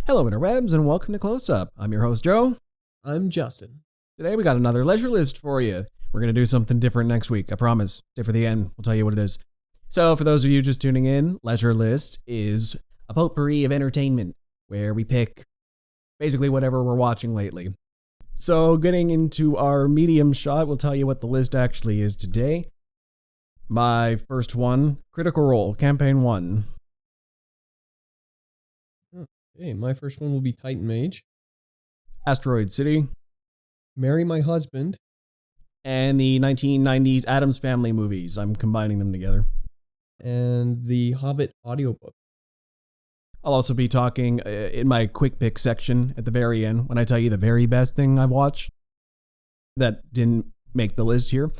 Hello, interwebs, and welcome to Closeup. I'm your host, Joe. I'm Justin. Today we got another leisure list for you. We're going to do something different next week, I promise. Stay for the end. We'll tell you what it is. So, for those of you just tuning in, leisure list is a potpourri of entertainment, where we pick basically whatever we're watching lately. So, getting into our medium shot, we'll tell you what the list actually is today. My first one, Critical Role, Campaign 1. Okay, my first one will be Titan Mage. Asteroid City. Marry My Husband. And the 1990s Addams Family movies. I'm combining them together. And the Hobbit audiobook. I'll also be talking in my quick pick section at the very end when I tell you the very best thing I've watched that didn't make the list here.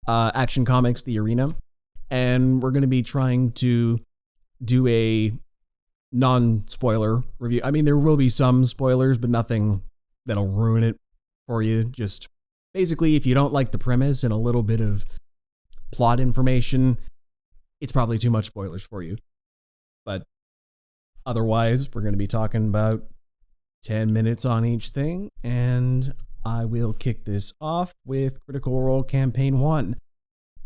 Action Comics, The Arena. And we're going to be trying to do a non-spoiler review. I mean, there will be some spoilers, but nothing that'll ruin it for you. Just basically, if you don't like the premise and a little bit of plot information, it's probably too much spoilers for you. But otherwise, we're going to be talking about 10 minutes on each thing, and I will kick this off with Critical Role Campaign 1.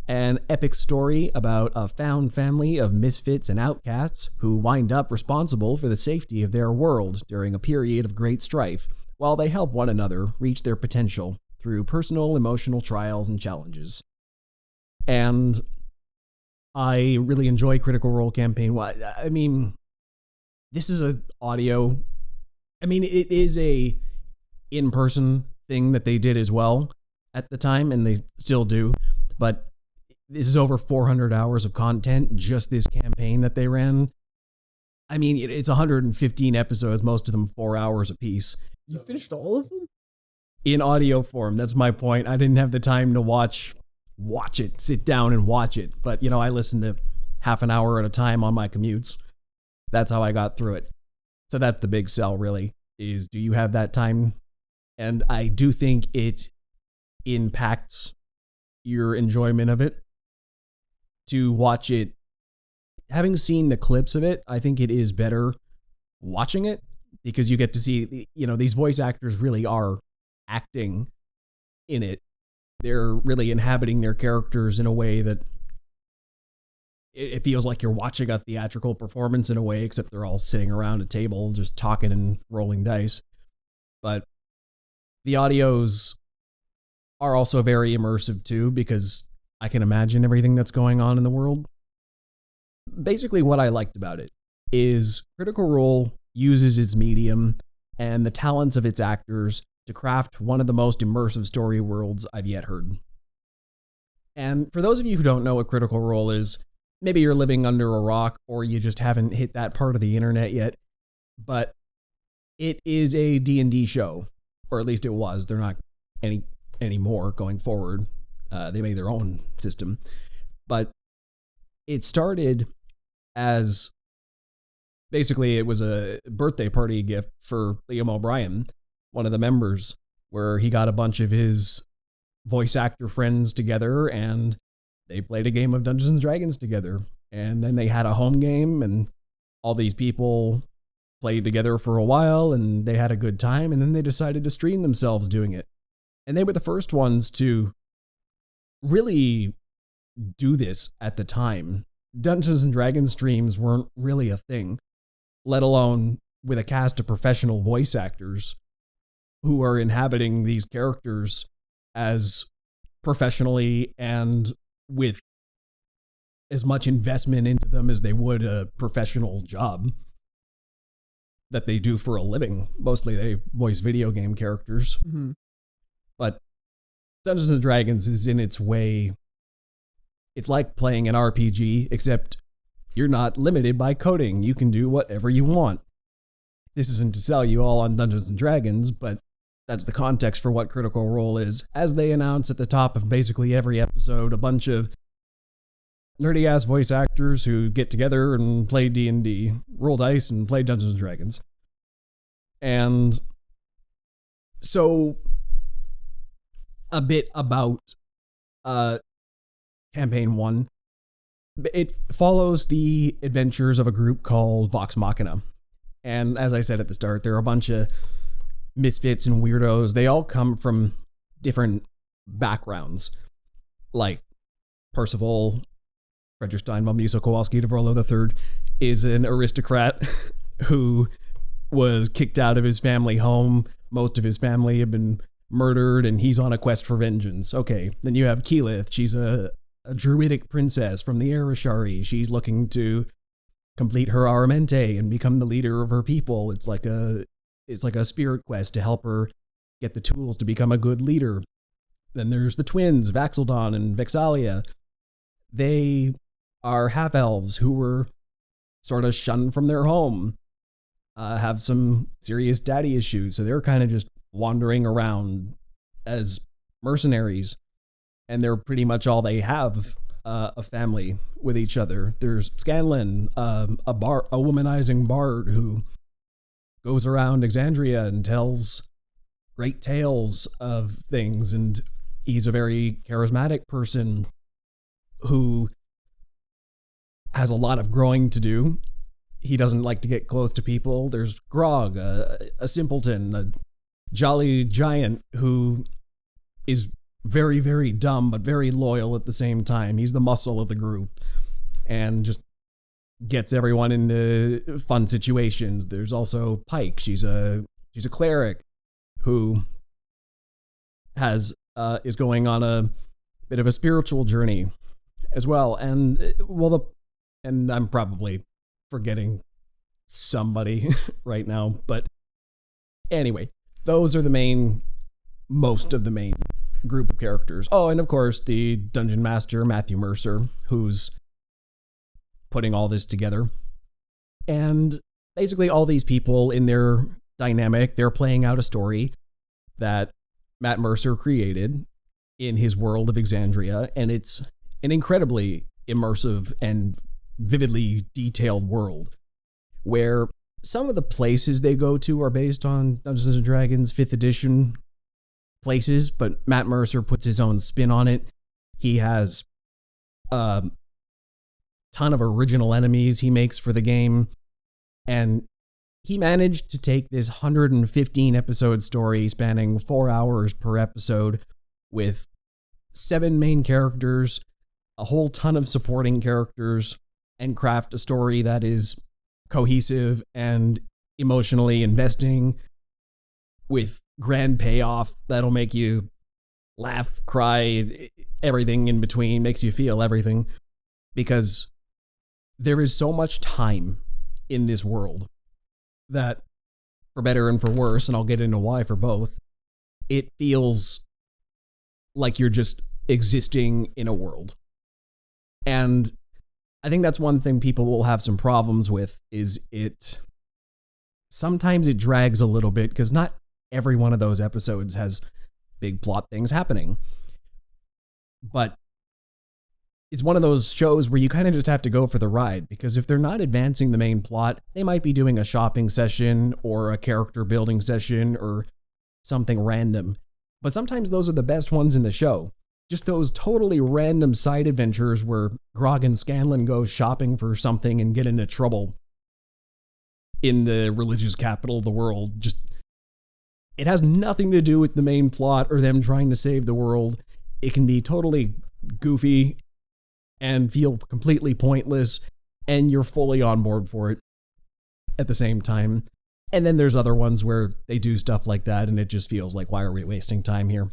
An epic story about a found family of misfits and outcasts who wind up responsible for the safety of their world during a period of great strife, while they help one another reach their potential through personal, emotional trials and challenges. And I really enjoy Critical Role Campaign 1. I mean, this is an audio. I mean, it is a in-person thing that they did as well at the time, and they still do, but this is over 400 hours of content, just this campaign that they ran. I mean, it's 115 episodes, most of them 4 hours apiece. You finished all of them? In audio form, that's my point. I didn't have the time to watch it, sit down and watch it. But, you know, I listened to half an hour at a time on my commutes. That's how I got through it. So that's the big sell, really, is do you have that time? And I do think it impacts your enjoyment of it. To watch it, having seen the clips of it, I think it is better watching it because you get to see, you know, these voice actors really are acting in it. They're really inhabiting their characters in a way that it feels like you're watching a theatrical performance in a way, except they're all sitting around a table just talking and rolling dice. But the audios are also very immersive too because I can imagine everything that's going on in the world. Basically, what I liked about it is Critical Role uses its medium and the talents of its actors to craft one of the most immersive story worlds I've yet heard. And for those of you who don't know what Critical Role is, maybe you're living under a rock or you just haven't hit that part of the internet yet, but it is a D&D show, or at least it was. They're not anymore going forward. They made their own system, but it started as basically it was a birthday party gift for Liam O'Brien, one of the members, where he got a bunch of his voice actor friends together and they played a game of Dungeons and Dragons together. And then they had a home game and all these people played together for a while and they had a good time. And then they decided to stream themselves doing it. And they were the first ones to really do this at the time. Dungeons and Dragons streams weren't really a thing, let alone with a cast of professional voice actors who are inhabiting these characters as professionally and with as much investment into them as they would a professional job that they do for a living. Mostly they voice video game characters. Mm-hmm. But Dungeons and Dragons is in its way, it's like playing an RPG, except you're not limited by coding. You can do whatever you want. This isn't to sell you all on Dungeons and Dragons, but that's the context for what Critical Role is. As they announce at the top of basically every episode, a bunch of nerdy-ass voice actors who get together and play D&D, roll dice and play Dungeons and Dragons. And so a bit about Campaign 1. It follows the adventures of a group called Vox Machina. And as I said at the start, there are a bunch of misfits and weirdos. They all come from different backgrounds. Like Percival, Frederick Steinbaum, Muso Kowalski, Devrolo III, is an aristocrat who was kicked out of his family home. Most of his family have been murdered, and he's on a quest for vengeance. Okay, then you have Keyleth. She's a druidic princess from the Arashari. She's looking to complete her Aramente and become the leader of her people. It's like a spirit quest to help her get the tools to become a good leader. Then there's the twins, Vax'ildan and Vexalia. They are half-elves who were sort of shunned from their home, have some serious daddy issues, so they're kind of just wandering around as mercenaries, and they're pretty much all they have, a family with each other. There's Scanlan, a womanizing bard who goes around Exandria and tells great tales of things, and he's a very charismatic person who has a lot of growing to do. He doesn't like to get close to people. There's Grog, a simpleton, a jolly giant who is very, very dumb, but very loyal at the same time. He's the muscle of the group and just gets everyone into fun situations. There's also Pike. She's a cleric who is going on a bit of a spiritual journey as well. And I'm probably forgetting somebody right now, but anyway, those are most of the main group of characters. Oh, and of course the dungeon master, Matthew Mercer, who's putting all this together. And basically all these people in their dynamic, they're playing out a story that Matt Mercer created in his world of Exandria, and it's an incredibly immersive and vividly detailed world where some of the places they go to are based on Dungeons & Dragons 5th edition places, but Matt Mercer puts his own spin on it. He has a ton of original enemies he makes for the game, and he managed to take this 115 episode story spanning 4 hours per episode with 7 main characters, a whole ton of supporting characters, and craft a story that is cohesive and emotionally investing with grand payoff that'll make you laugh, cry, everything in between, makes you feel everything, because there is so much time in this world that, for better and for worse, and I'll get into why for both, it feels like you're just existing in a world. And I think that's one thing people will have some problems with, is sometimes it drags a little bit, because not every one of those episodes has big plot things happening. But it's one of those shows where you kind of just have to go for the ride, because if they're not advancing the main plot, they might be doing a shopping session or a character building session or something random. But sometimes those are the best ones in the show. Just those totally random side adventures where Grog and Scanlan go shopping for something and get into trouble in the religious capital of the world. Just, it has nothing to do with the main plot or them trying to save the world. It can be totally goofy and feel completely pointless, and you're fully on board for it at the same time. And then there's other ones where they do stuff like that, and it just feels like, why are we wasting time here?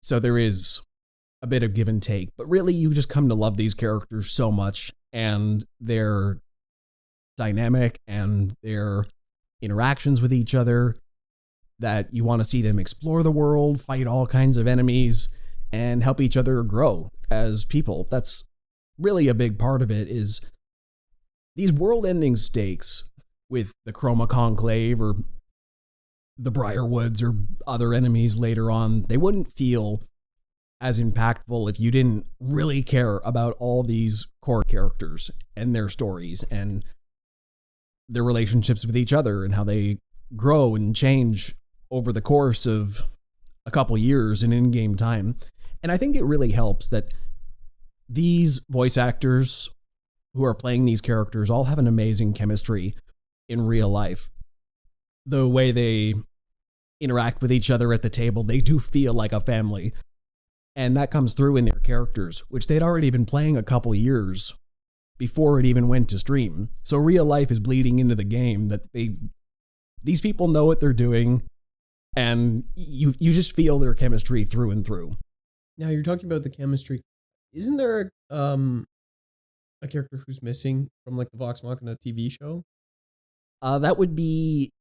So there is a bit of give and take, but really you just come to love these characters so much, and their dynamic and their interactions with each other, that you want to see them explore the world, fight all kinds of enemies, and help each other grow as people. That's really a big part of it, is these world-ending stakes with the Chroma Conclave or the Briarwoods or other enemies later on. They wouldn't feel as impactful if you didn't really care about all these core characters and their stories and their relationships with each other and how they grow and change over the course of a couple years in in-game time. And I think it really helps that these voice actors who are playing these characters all have an amazing chemistry in real life. The way they interact with each other at the table, they do feel like a family. And that comes through in their characters, which they'd already been playing a couple years before it even went to stream. So real life is bleeding into the game, that these people know what they're doing, and you just feel their chemistry through and through. Now you're talking about the chemistry. Isn't there a character who's missing from like the Vox Machina TV show? That would be,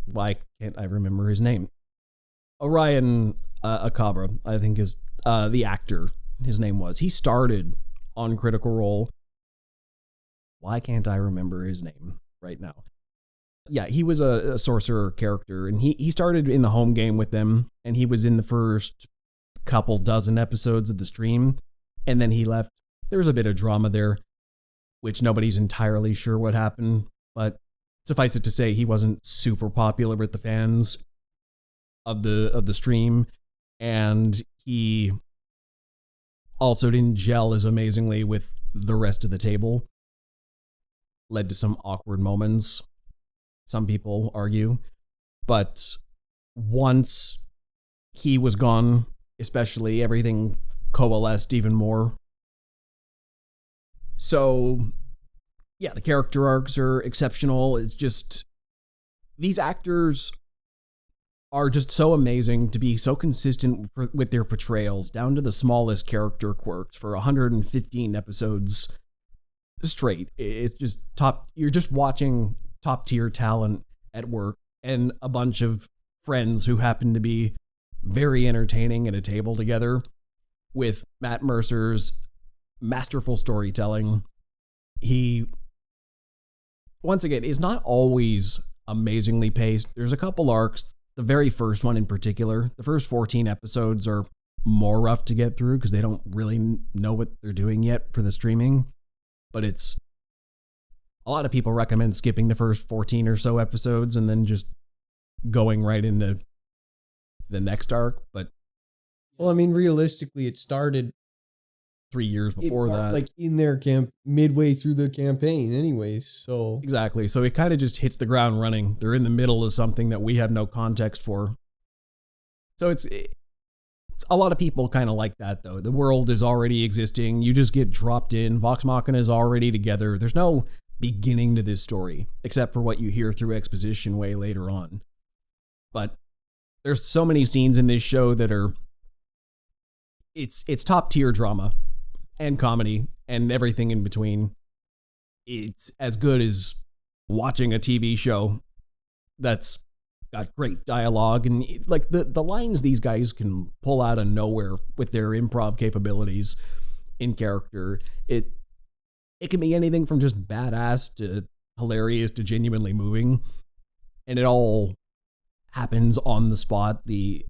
why can't I remember his name? Orion Acabra, I think is the actor. His name was. He started on Critical Role. Why can't I remember his name right now? Yeah, he was a sorcerer character, and he started in the home game with them, and he was in the first couple dozen episodes of the stream, and then he left. There was a bit of drama there, which nobody's entirely sure what happened, but suffice it to say, he wasn't super popular with the fans of the stream, and he also didn't gel as amazingly with the rest of the table. Led to some awkward moments, some people argue. But once he was gone, especially, everything coalesced even more. So, yeah, the character arcs are exceptional. It's just, these actors are just so amazing to be so consistent with their portrayals, down to the smallest character quirks for 115 episodes straight. It's just top. You're just watching top tier talent at work, and a bunch of friends who happen to be very entertaining at a table together with Matt Mercer's masterful storytelling. He, once again, is not always amazingly paced. There's a couple arcs. The very first one in particular, the first 14 episodes are more rough to get through because they don't really know what they're doing yet for the streaming. But it's, a lot of people recommend skipping the first 14 or so episodes and then just going right into the next arc. But, well, I mean, realistically, it started 3 years before that. Like in their camp, midway through the campaign anyways, so. Exactly. So it kind of just hits the ground running. They're in the middle of something that we have no context for. So it's a lot of people kind of like that, though. The world is already existing. You just get dropped in. Vox Machina is already together. There's no beginning to this story, except for what you hear through exposition way later on. But there's so many scenes in this show that are, it's top tier drama and comedy and everything in between. It's as good as watching a TV show that's got great dialogue, and like the lines these guys can pull out of nowhere with their improv capabilities in character. It can be anything from just badass to hilarious to genuinely moving, and it all happens on the spot. The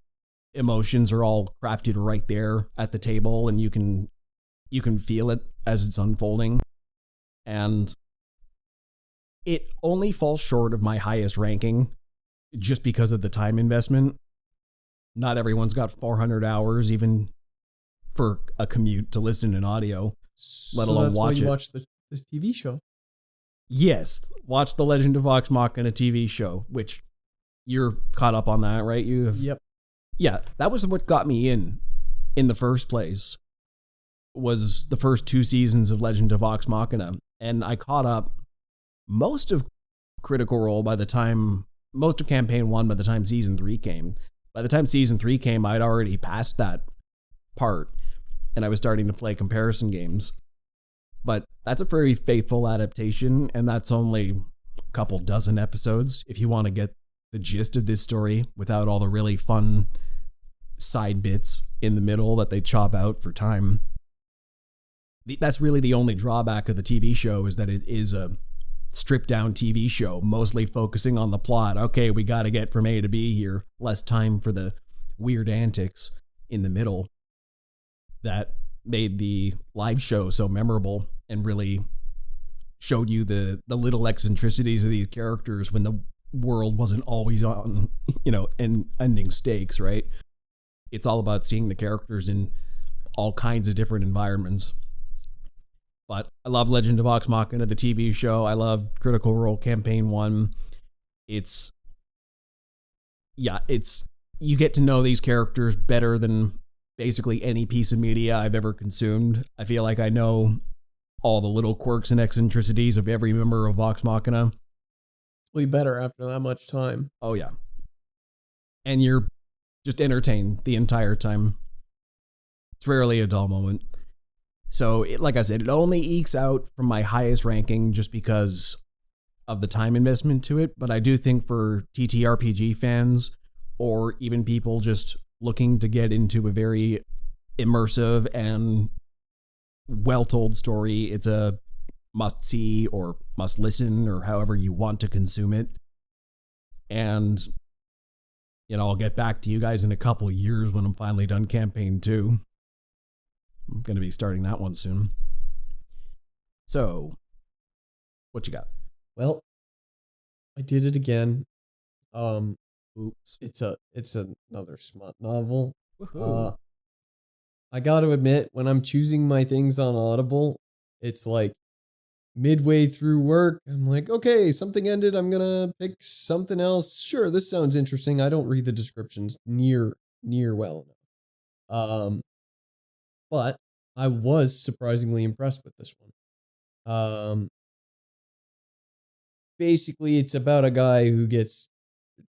emotions are all crafted right there at the table, and you can feel it as it's unfolding. And it only falls short of my highest ranking just because of the time investment. Not everyone's got 400 hours even for a commute to listen in audio, let alone that's watch why it. you watch the TV show. Yes, watch the Legend of Vox Machina TV show, which you're caught up on that, right? You have, Yep. Yeah, that was what got me in the first place, was the first 2 seasons of Legend of Vox Machina. And I caught up most of Critical Role most of Campaign 1 by the time Season 3 came. By the time Season 3 came, I'd already passed that part, and I was starting to play comparison games. But that's a very faithful adaptation, and that's only a couple dozen episodes if you want to get the gist of this story without all the really fun side bits in the middle that they chop out for time. That's really the only drawback of the TV show, is that it is a stripped down TV show, mostly focusing on the plot. Okay, we got to get from A to B here. Less time for the weird antics in the middle that made the live show so memorable and really showed you the little eccentricities of these characters when the world wasn't always on, and ending stakes, right? It's all about seeing the characters in all kinds of different environments. But I love Legend of Vox Machina, the TV show. I love Critical Role Campaign 1. It's you get to know these characters better than basically any piece of media I've ever consumed. I feel like I know all the little quirks and eccentricities of every member of Vox Machina. Well, you better after that much time. Oh, yeah. And you're just entertained the entire time. It's rarely a dull moment. So, like I said, it only ekes out from my highest ranking just because of the time investment to it. But I do think for TTRPG fans, or even people just looking to get into a very immersive and well-told story, it's a must-see or must-listen or however you want to consume it. And, I'll get back to you guys in a couple of years when I'm finally done campaign 2. I'm going to be starting that one soon. So, what you got? Well, I did it again. Oops. It's another smut novel. Woohoo. I got to admit, when I'm choosing my things on Audible, it's like midway through work, I'm like, okay, something ended. I'm gonna pick something else. Sure, this sounds interesting. I don't read the descriptions near well enough. But I was surprisingly impressed with this one. Basically, it's about a guy who gets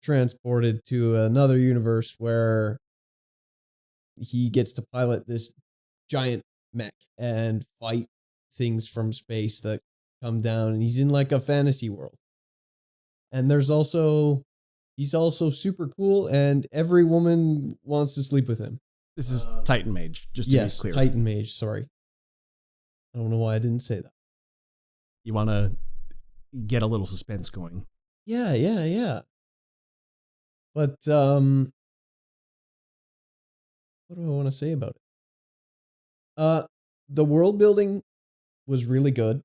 transported to another universe where he gets to pilot this giant mech and fight things from space that come down, and he's in like a fantasy world. And he's also super cool, and every woman wants to sleep with him. This is Titan Mage, just to be clear. Yes, Titan Mage, sorry. I don't know why I didn't say that. You want to get a little suspense going. Yeah. But, what do I want to say about it? The world building was really good.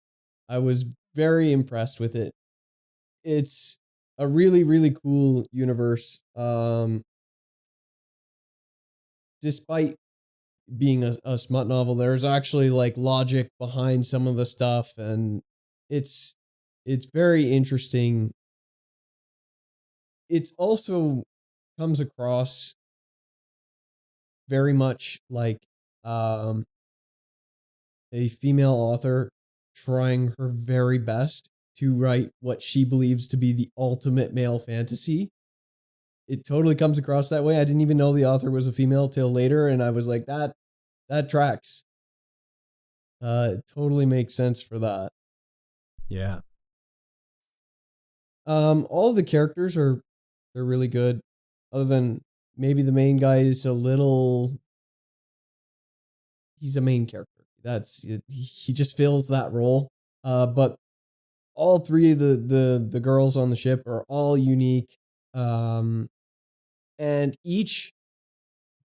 I was very impressed with it. It's a really, really cool universe. Despite being a smut novel, there's actually like logic behind some of the stuff, and it's very interesting. It's also comes across very much like a female author trying her very best to write what she believes to be the ultimate male fantasy. It totally comes across that way. I didn't even know the author was a female till later, and I was like, that tracks. It totally makes sense for that. Yeah. All of the characters they're really good, other than maybe the main guy is he's a main character. He just fills that role. But all three of the girls on the ship are all unique. And each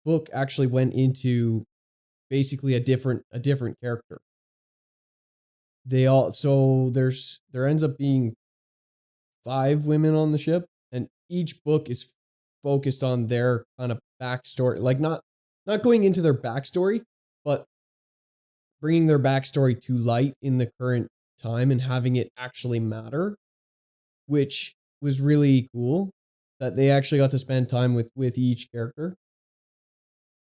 book actually went into basically a different character. There ends up being 5 women on the ship, and each book is focused on their kind of backstory, like not going into their backstory, but bringing their backstory to light in the current time and having it actually matter, which was really cool that they actually got to spend time with each character.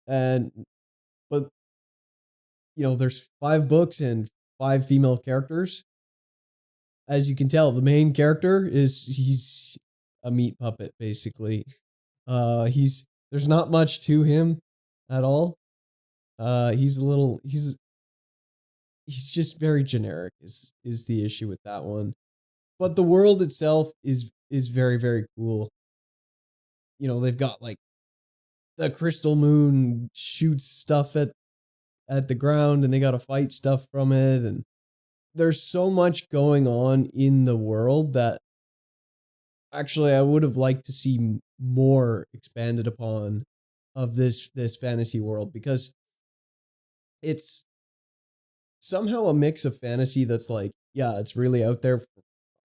But there's 5 books and 5 female characters. As you can tell, the main character he's a meat puppet, basically. There's not much to him at all. He's just very generic is the issue with that one. But the world itself is very, very cool. They've got like the crystal moon shoots stuff at the ground, and they got to fight stuff from it, and there's so much going on in the world that actually I would have liked to see more expanded upon of this fantasy world, because it's somehow a mix of fantasy that's like, yeah, it's really out there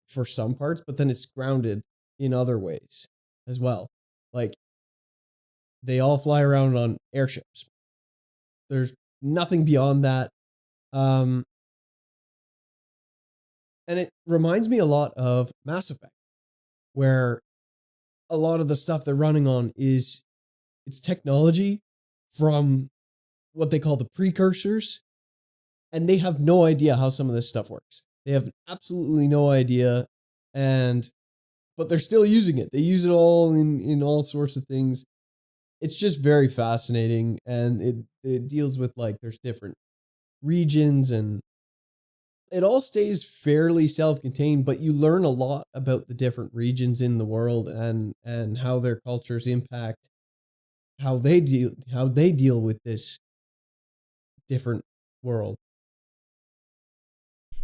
for some parts, but then it's grounded in other ways as well. Like, they all fly around on airships. There's nothing beyond that. And it reminds me a lot of Mass Effect, where a lot of the stuff they're running on is it's technology from what they call the precursors, and they have no idea how some of this stuff works. They have absolutely no idea, and but they're still using it. They use it all in all sorts of things. It's just very fascinating, and it deals with like there's different regions, and it all stays fairly self-contained, but you learn a lot about the different regions in the world and how their cultures impact how they deal with this different world.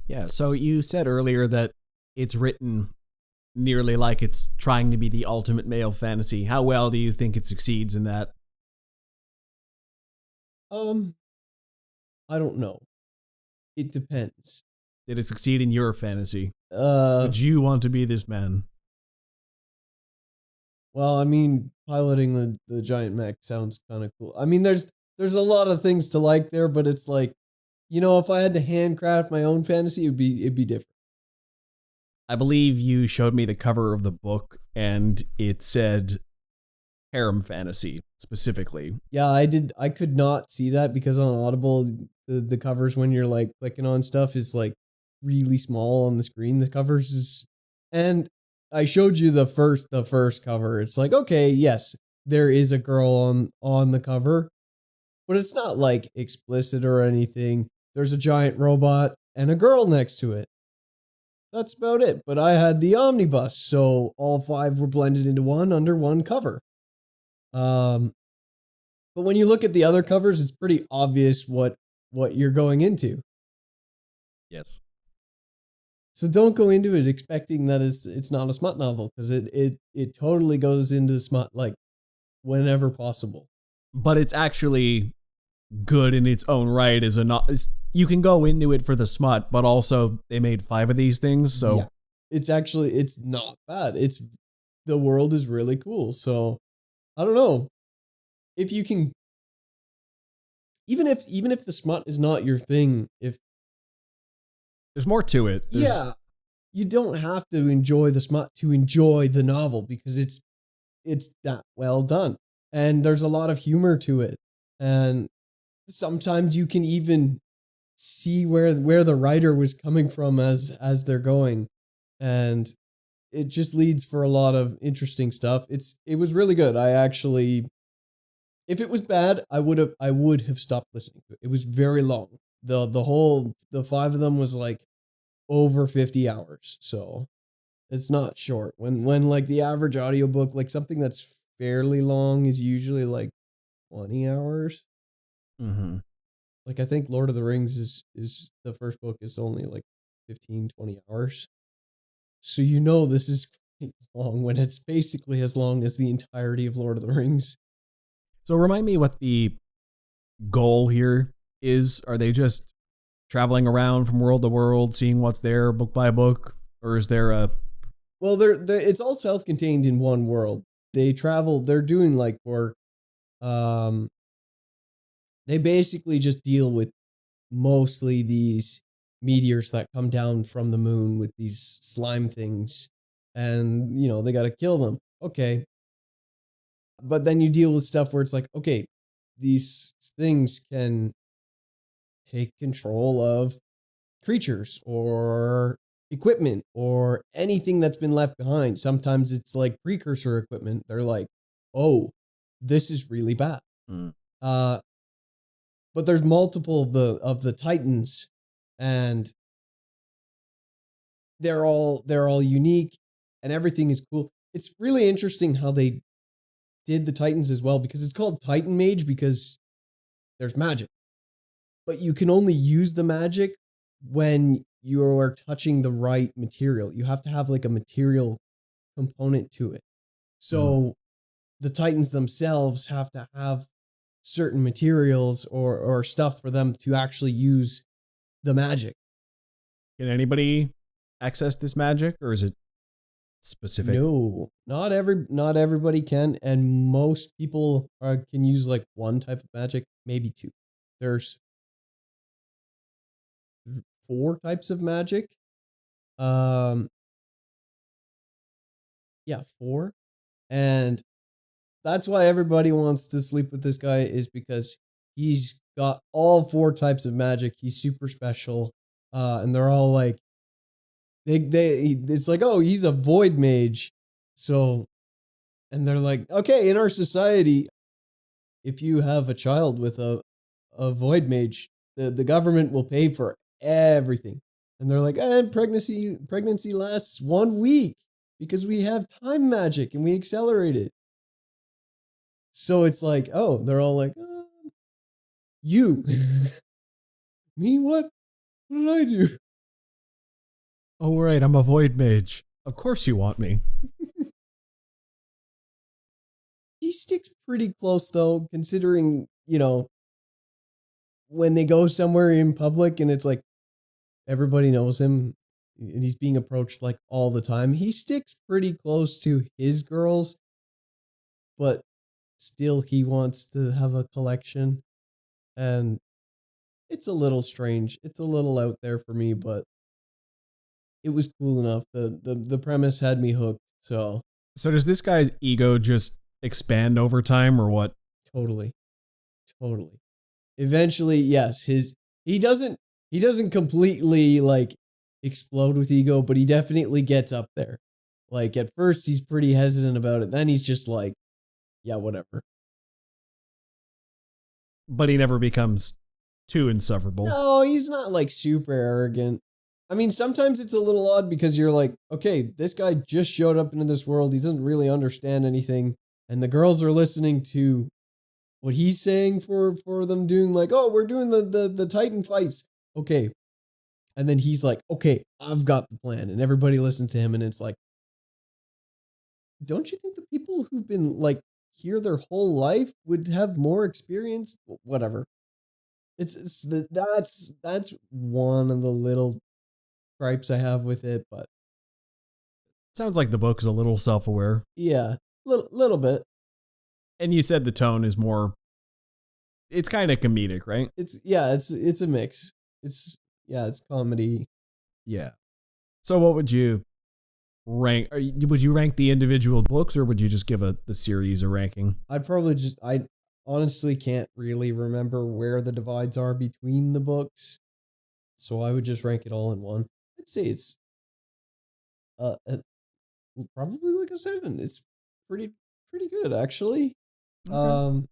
Yeah, so you said earlier that it's written nearly like it's trying to be the ultimate male fantasy. How well do you think it succeeds in that? Um, I don't know. It depends. Did it succeed in your fantasy? Uh, Would you want to be this man? well, I mean, piloting the giant mech sounds kind of cool. I mean, there's a lot of things to like there, but it's like, if I had to handcraft my own fantasy, it'd be different. I believe you showed me the cover of the book, and it said harem fantasy specifically. Yeah, I did. I could not see that because on Audible, the covers when you're like clicking on stuff is like really small on the screen. The covers is, and I showed you the first cover. It's like, okay, yes, there is a girl on the cover, but it's not like explicit or anything. There's a giant robot and a girl next to it. That's about it. But I had the omnibus, so all five were blended into one under one cover. Um, but when you look at the other covers, it's pretty obvious what you're going into. Yes. So don't go into it expecting that it's not a smut novel, because it totally goes into smut like whenever possible. But it's actually good in its own right as a not. You can go into it for the smut, but also they made 5 of these things, so Yeah. It's not bad. The world is really cool. So I don't know if you can, even if the smut is not your thing, if there's more to it. yeah, you don't have to enjoy the smut to enjoy the novel, because it's that well done, and there's a lot of humor to it, and sometimes you can even see where the writer was coming from as they're going, and it just leads for a lot of interesting stuff. It was really good. I actually, if it was bad, I would have stopped listening to it. It was very long. The 5 of them was like over 50 hours. So it's not short. When like the average audiobook, like something that's fairly long is usually like 20 hours. Mm-hmm. Like I think Lord of the Rings is the first book is only like 15-20 hours. So this is quite long when it's basically as long as the entirety of Lord of the Rings. So remind me what the goal here is. Are they just traveling around from world to world, seeing what's there book by book? Or is there a... Well, it's all self-contained in one world. They travel, they're doing like work. They basically just deal with mostly these meteors that come down from the moon with these slime things, and they got to kill them. Okay. But then you deal with stuff where it's like, okay, these things can take control of creatures or equipment or anything that's been left behind. Sometimes it's like precursor equipment. They're like, oh, this is really bad. Mm. But there's multiple of the Titans, and they're all unique, and everything is cool. It's really interesting how they did the Titans as well, because it's called Titan Mage because there's magic. But you can only use the magic when you're touching the right material. You have to have like a material component to it. So the Titans themselves have to have certain materials or stuff for them to actually use the magic. Can anybody access this magic, or is it specific? No, not everybody can, and most people can use like one type of magic, maybe 2. There's 4 types of magic. Um, yeah, 4. And that's why everybody wants to sleep with this guy, is because he's got all 4 types of magic. He's super special. And they're all like, it's like, oh, he's a void mage. So, and they're like, okay, in our society, if you have a child with a void mage, the government will pay for everything. And they're like, and pregnancy lasts 1 week because we have time magic and we accelerate it. So it's like, oh, they're all like, you, me, what? What did I do? Oh, right, I'm a void mage. Of course you want me. He sticks pretty close though, considering, when they go somewhere in public and it's like everybody knows him and he's being approached like all the time. He sticks pretty close to his girls, but still he wants to have a collection. And it's a little strange. It's a little out there for me, but it was cool enough. The premise had me hooked. So does this guy's ego just expand over time or what? totally. Eventually, yes, he doesn't completely like explode with ego, but he definitely gets up there. Like at first he's pretty hesitant about it. Then he's just like, yeah, whatever. But he never becomes too insufferable. No, he's not like super arrogant. I mean, sometimes it's a little odd because you're like, okay, this guy just showed up into this world. He doesn't really understand anything. And the girls are listening to what he's saying for them doing like, oh, we're doing the Titan fights. Okay. And then he's like, okay, I've got the plan. And everybody listens to him. And it's like, don't you think the people who've been like here their whole life would have more experience? Whatever. That's one of the little gripes I have with it, but Sounds like the book is a little self-aware. yeah, little bit. And you said the tone is more, it's kind of comedic, right? It's a mix. It's comedy. Yeah. So what would you rank? Would you rank the individual books or would you just give the series a ranking? I honestly can't really remember where the divides are between the books, so I would just rank it all in one. I'd say it's probably like a 7. It's pretty good actually. Okay.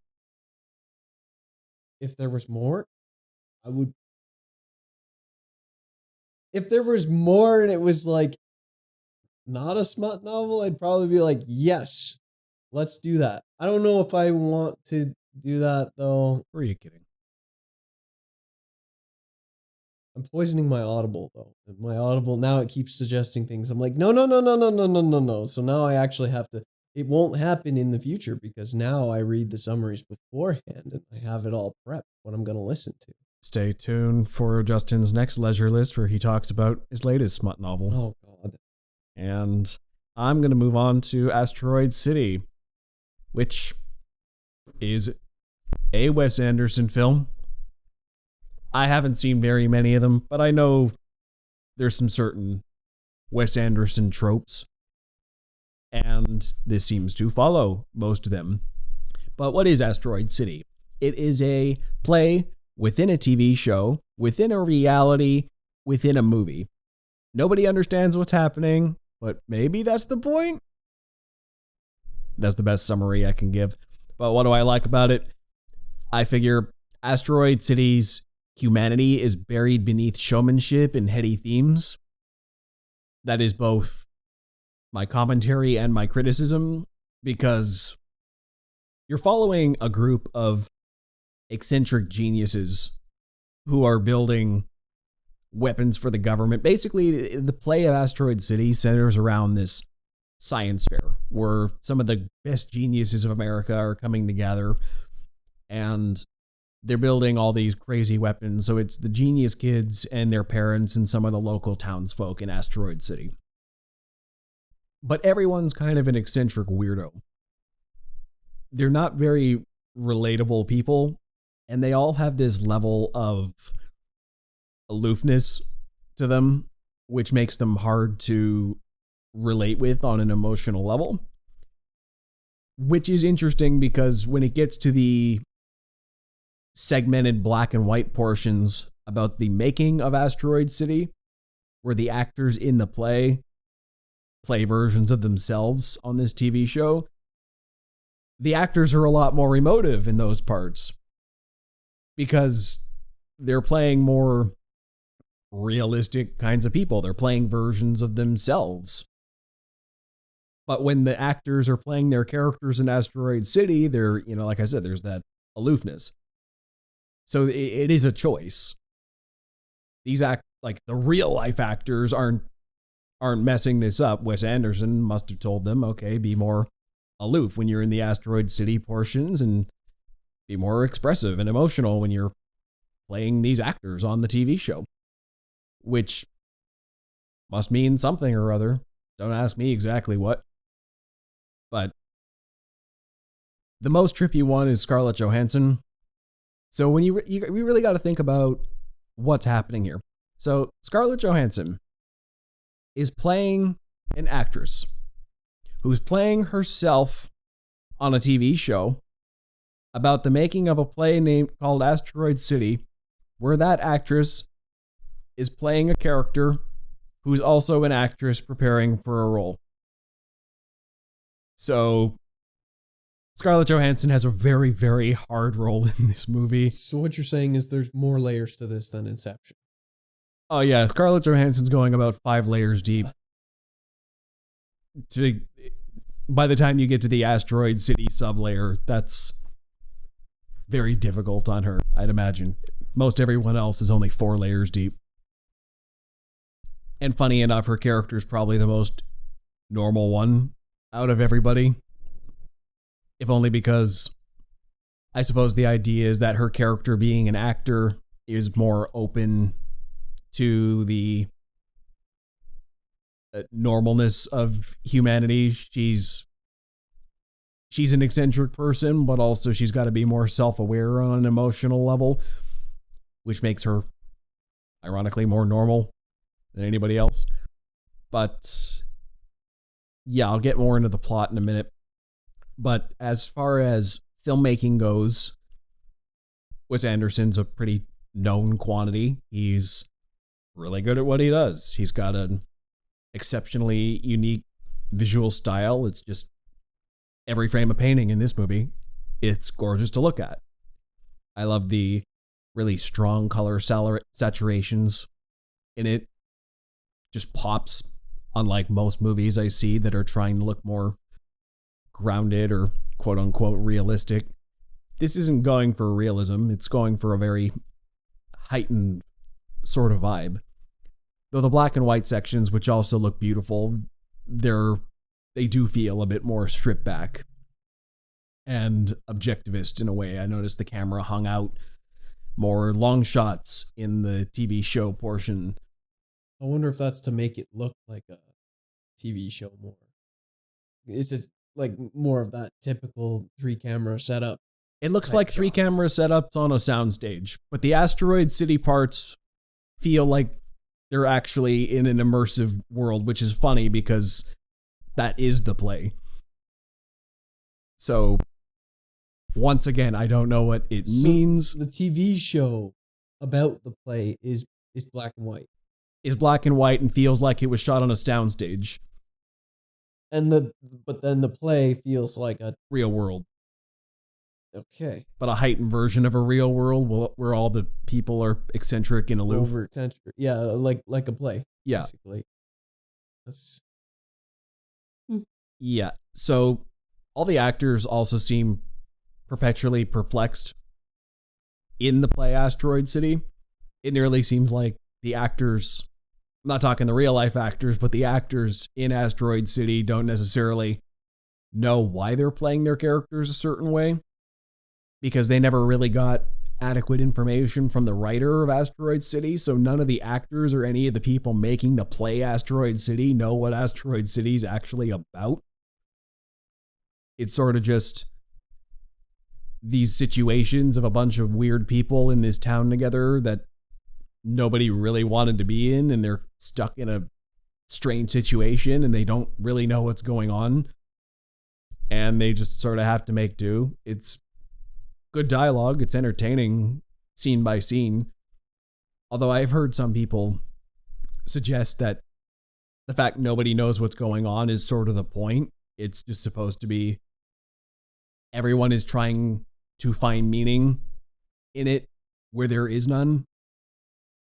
If there was more, I would. If there was more and it was like not a smut novel, I'd probably be like, yes, let's do that. I don't know if I want to do that though. Or are you kidding? I'm poisoning my Audible though. My Audible now, it keeps suggesting things. I'm like, no. So now I actually have to. It won't happen in the future because now I read the summaries beforehand and I have it all prepped what I'm going to listen to. Stay tuned for Justin's next leisure list where he talks about his latest smut novel. Oh God. And I'm going to move on to Asteroid City, which is a Wes Anderson film. I haven't seen very many of them, but I know there's some certain Wes Anderson tropes, and this seems to follow most of them. But what is Asteroid City? It is a play within a TV show, within a reality, within a movie. Nobody understands what's happening, but maybe that's the point. That's the best summary I can give. But what do I like about it? I figure Asteroid City's humanity is buried beneath showmanship and heady themes. That is both my commentary and my criticism, because you're following a group of eccentric geniuses who are building weapons for the government. Basically, the play of Asteroid City centers around this science fair where some of the best geniuses of America are coming together and they're building all these crazy weapons. So it's the genius kids and their parents and some of the local townsfolk in Asteroid City. But everyone's kind of an eccentric weirdo. They're not very relatable people, and they all have this level of aloofness to them which makes them hard to relate with on an emotional level. Which is interesting because when it gets to the segmented black and white portions about the making of Asteroid City, where the actors in the play versions of themselves on this TV show, the actors are a lot more emotive in those parts because they're playing more realistic kinds of people. They're playing versions of themselves. But when the actors are playing their characters in Asteroid City, they're, like I said, there's that aloofness. So it is a choice. These the real life actors aren't messing this up. Wes Anderson must have told them, okay, be more aloof when you're in the Asteroid City portions and be more expressive and emotional when you're playing these actors on the TV show. Which must mean something or other. Don't ask me exactly what. But the most trippy one is Scarlett Johansson. So when we really got to think about what's happening here. So Scarlett Johansson is playing an actress who's playing herself on a TV show about the making of a play called Asteroid City, where that actress is playing a character who's also an actress preparing for a role. So Scarlett Johansson has a very, very hard role in this movie. So what you're saying is there's more layers to this than Inception. Oh yeah, Scarlett Johansson's going about 5 layers deep. By the time you get to the Asteroid City sublayer, that's very difficult on her, I'd imagine. Most everyone else is only 4 layers deep. And funny enough, her character's probably the most normal one out of everybody. If only because I suppose the idea is that her character being an actor is more open to the normalness of humanity. She's an eccentric person, but also she's got to be more self-aware on an emotional level, which makes her ironically more normal than anybody else. But yeah, I'll get more into the plot in a minute. But as far as filmmaking goes, Wes Anderson's a pretty known quantity. He's really good at what he does. He's got an exceptionally unique visual style. It's just every frame of painting in this movie, it's gorgeous to look at. I love the really strong color saturations in it. Just pops, unlike most movies I see that are trying to look more grounded or quote-unquote realistic. This isn't going for realism. It's going for a very heightened sort of vibe. Though the black and white sections, which also look beautiful, they do feel a bit more stripped back and objectivist in a way. I noticed the camera hung out more long shots in the TV show portion. I wonder if that's to make it look like a TV show more. Is it like more of that typical 3-camera setup? It looks like 3-camera setups on a soundstage, but the Asteroid City parts feel like they're actually in an immersive world, which is funny because that is the play. So, once again, I don't know what it means. The TV show about the play is black and white. Is black and white and feels like it was shot on a soundstage. But then the play feels like a real world. Okay. But a heightened version of a real world where all the people are eccentric and aloof. Over eccentric. Yeah, like a play. Yeah. Basically. That's... Yeah. So all the actors also seem perpetually perplexed in the play Asteroid City. It nearly seems like the actors, I'm not talking the real life actors, but the actors in Asteroid City don't necessarily know why they're playing their characters a certain way, because they never really got adequate information from the writer of Asteroid City, so none of the actors or any of the people making the play Asteroid City know what Asteroid City is actually about. It's sort of just these situations of a bunch of weird people in this town together that nobody really wanted to be in, and they're stuck in a strange situation and they don't really know what's going on, and they just sort of have to make do. It's good dialogue. It's entertaining scene by scene. Although I've heard some people suggest that the fact nobody knows what's going on is sort of the point. It's just supposed to be everyone is trying to find meaning in it where there is none,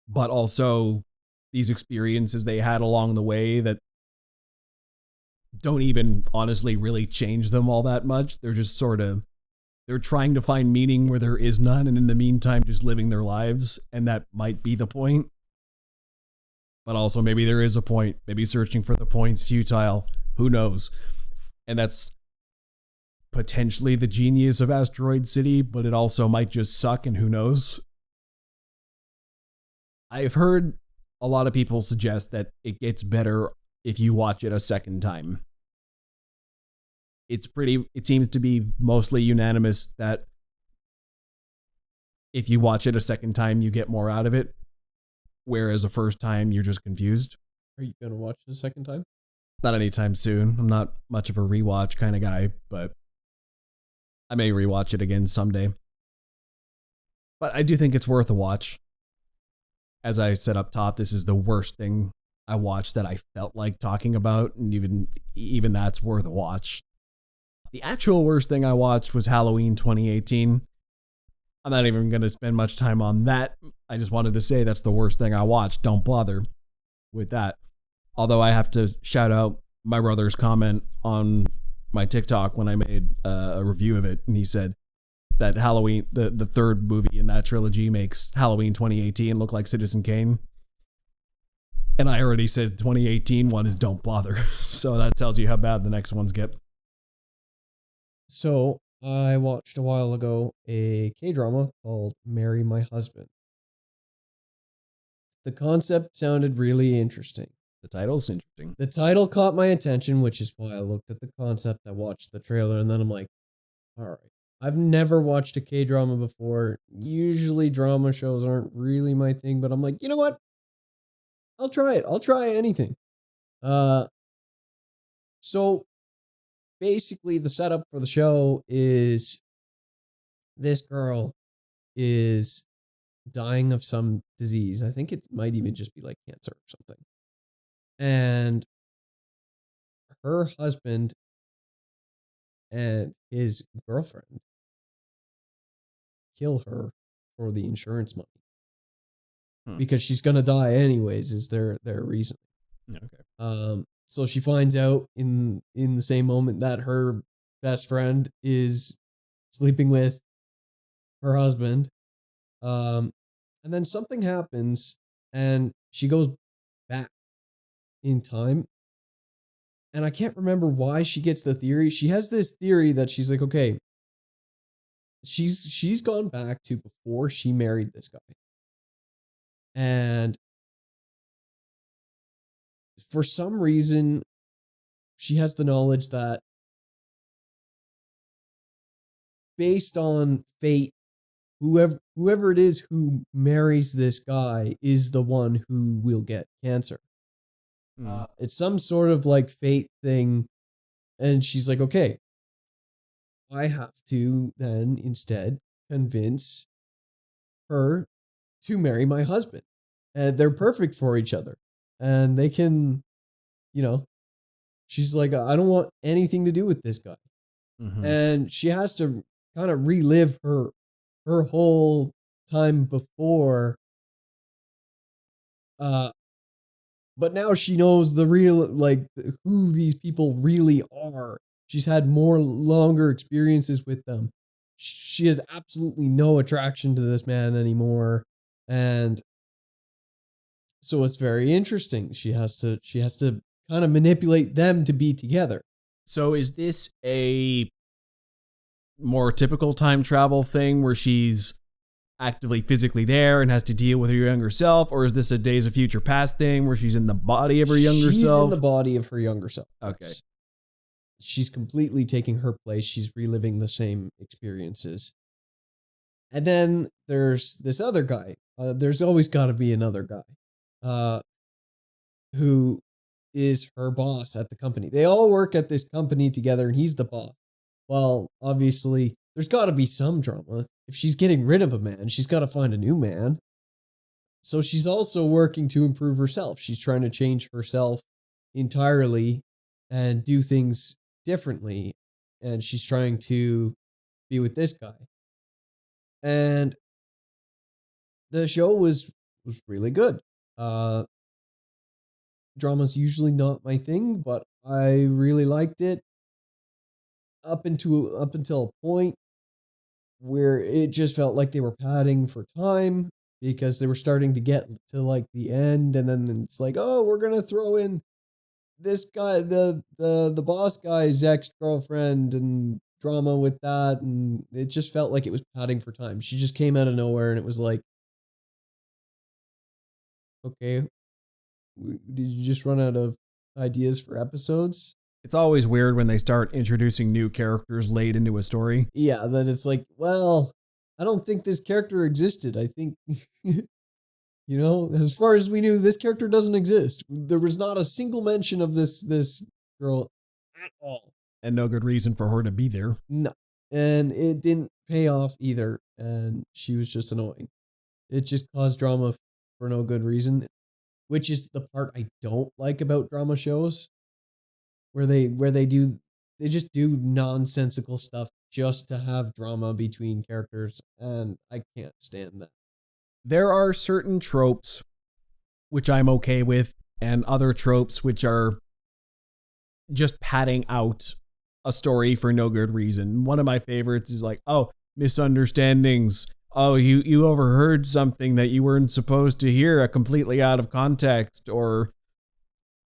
but also these experiences they had along the way that don't even honestly really change them all that much. They're just sort of, they're trying to find meaning where there is none, and in the meantime just living their lives, and that might be the point. But also maybe there is a point. Maybe searching for the point's futile. Who knows? And that's potentially the genius of Asteroid City, but it also might just suck, and who knows? I've heard a lot of people suggest that it gets better if you watch it a second time. It seems to be mostly unanimous that if you watch it a second time, you get more out of it, whereas a first time, you're just confused. Are you going to watch it a second time? Not anytime soon. I'm not much of a rewatch kind of guy, but I may rewatch it again someday. But I do think it's worth a watch. As I said up top, this is the worst thing I watched that I felt like talking about, and even that's worth a watch. The actual worst thing I watched was Halloween 2018. I'm not even going to spend much time on that. I just wanted to say that's the worst thing I watched. Don't bother with that. Although I have to shout out my brother's comment on my TikTok when I made a review of it, and he said that Halloween, the third movie in that trilogy, makes Halloween 2018 look like Citizen Kane. And I already said 2018 one is don't bother. So that tells you how bad the next ones get. So I watched a while ago a K-drama called Marry My Husband. The concept sounded really interesting. The title's interesting. The title caught my attention, which is why I looked at the concept. I watched the trailer, and then I'm like, all right. I've never watched a K-drama before. Usually drama shows aren't really my thing, but I'm like, you know what? I'll try it. I'll try anything. So basically the setup for the show is this girl is dying of some disease. I think it might even just be like cancer or something. And her husband and his girlfriend kill her for the insurance money. Because she's gonna die anyways, is their reason. Okay. So she finds out in the same moment that her best friend is sleeping with her husband. And then something happens and she goes back in time. And I can't remember why she gets the theory. She has this theory that she's like, okay, she's gone back to before she married this guy. And for some reason, she has the knowledge that based on fate, whoever it is who marries this guy is the one who will get cancer. It's some sort of like fate thing. And she's like, okay, I have to then instead convince her to marry my husband. And they're perfect for each other. And they can, she's like, I don't want anything to do with this guy. Mm-hmm. And she has to kind of relive her whole time before. But now she knows the real, who these people really are. She's had longer experiences with them. She has absolutely no attraction to this man anymore. And so it's very interesting. She has to kind of manipulate them to be together. So is this a more typical time travel thing where she's actively physically there and has to deal with her younger self, or is this a Days of Future Past thing where she's in the body of her younger self? She's in the body of her younger self. Okay. She's completely taking her place. She's reliving the same experiences. And then there's this other guy. There's always got to be another guy who is her boss at the company. They all work at this company together, and he's the boss. Well, obviously, there's got to be some drama. If she's getting rid of a man, she's got to find a new man. So she's also working to improve herself. She's trying to change herself entirely and do things differently. And she's trying to be with this guy. And the show was really good. Drama's usually not my thing, but I really liked it up until a point where it just felt like they were padding for time because they were starting to get to like the end, and then it's like, oh, we're gonna throw in this guy, the boss guy's ex-girlfriend, and drama with that, and it just felt like it was padding for time. She just came out of nowhere, and it was like, okay, did you just run out of ideas for episodes? It's always weird when they start introducing new characters late into a story. Yeah, then it's like, well, I don't think this character existed. I think, as far as we knew, this character doesn't exist. There was not a single mention of this girl at all. And no good reason for her to be there. No. And it didn't pay off either, and she was just annoying. It just caused drama for no good reason, which is the part I don't like about drama shows, where they just do nonsensical stuff just to have drama between characters, and I can't stand that. There are certain tropes which I'm okay with, and other tropes which are just padding out a story for no good reason. One of my favorites is like, oh, misunderstandings. Oh, you overheard something that you weren't supposed to hear, completely out of context, or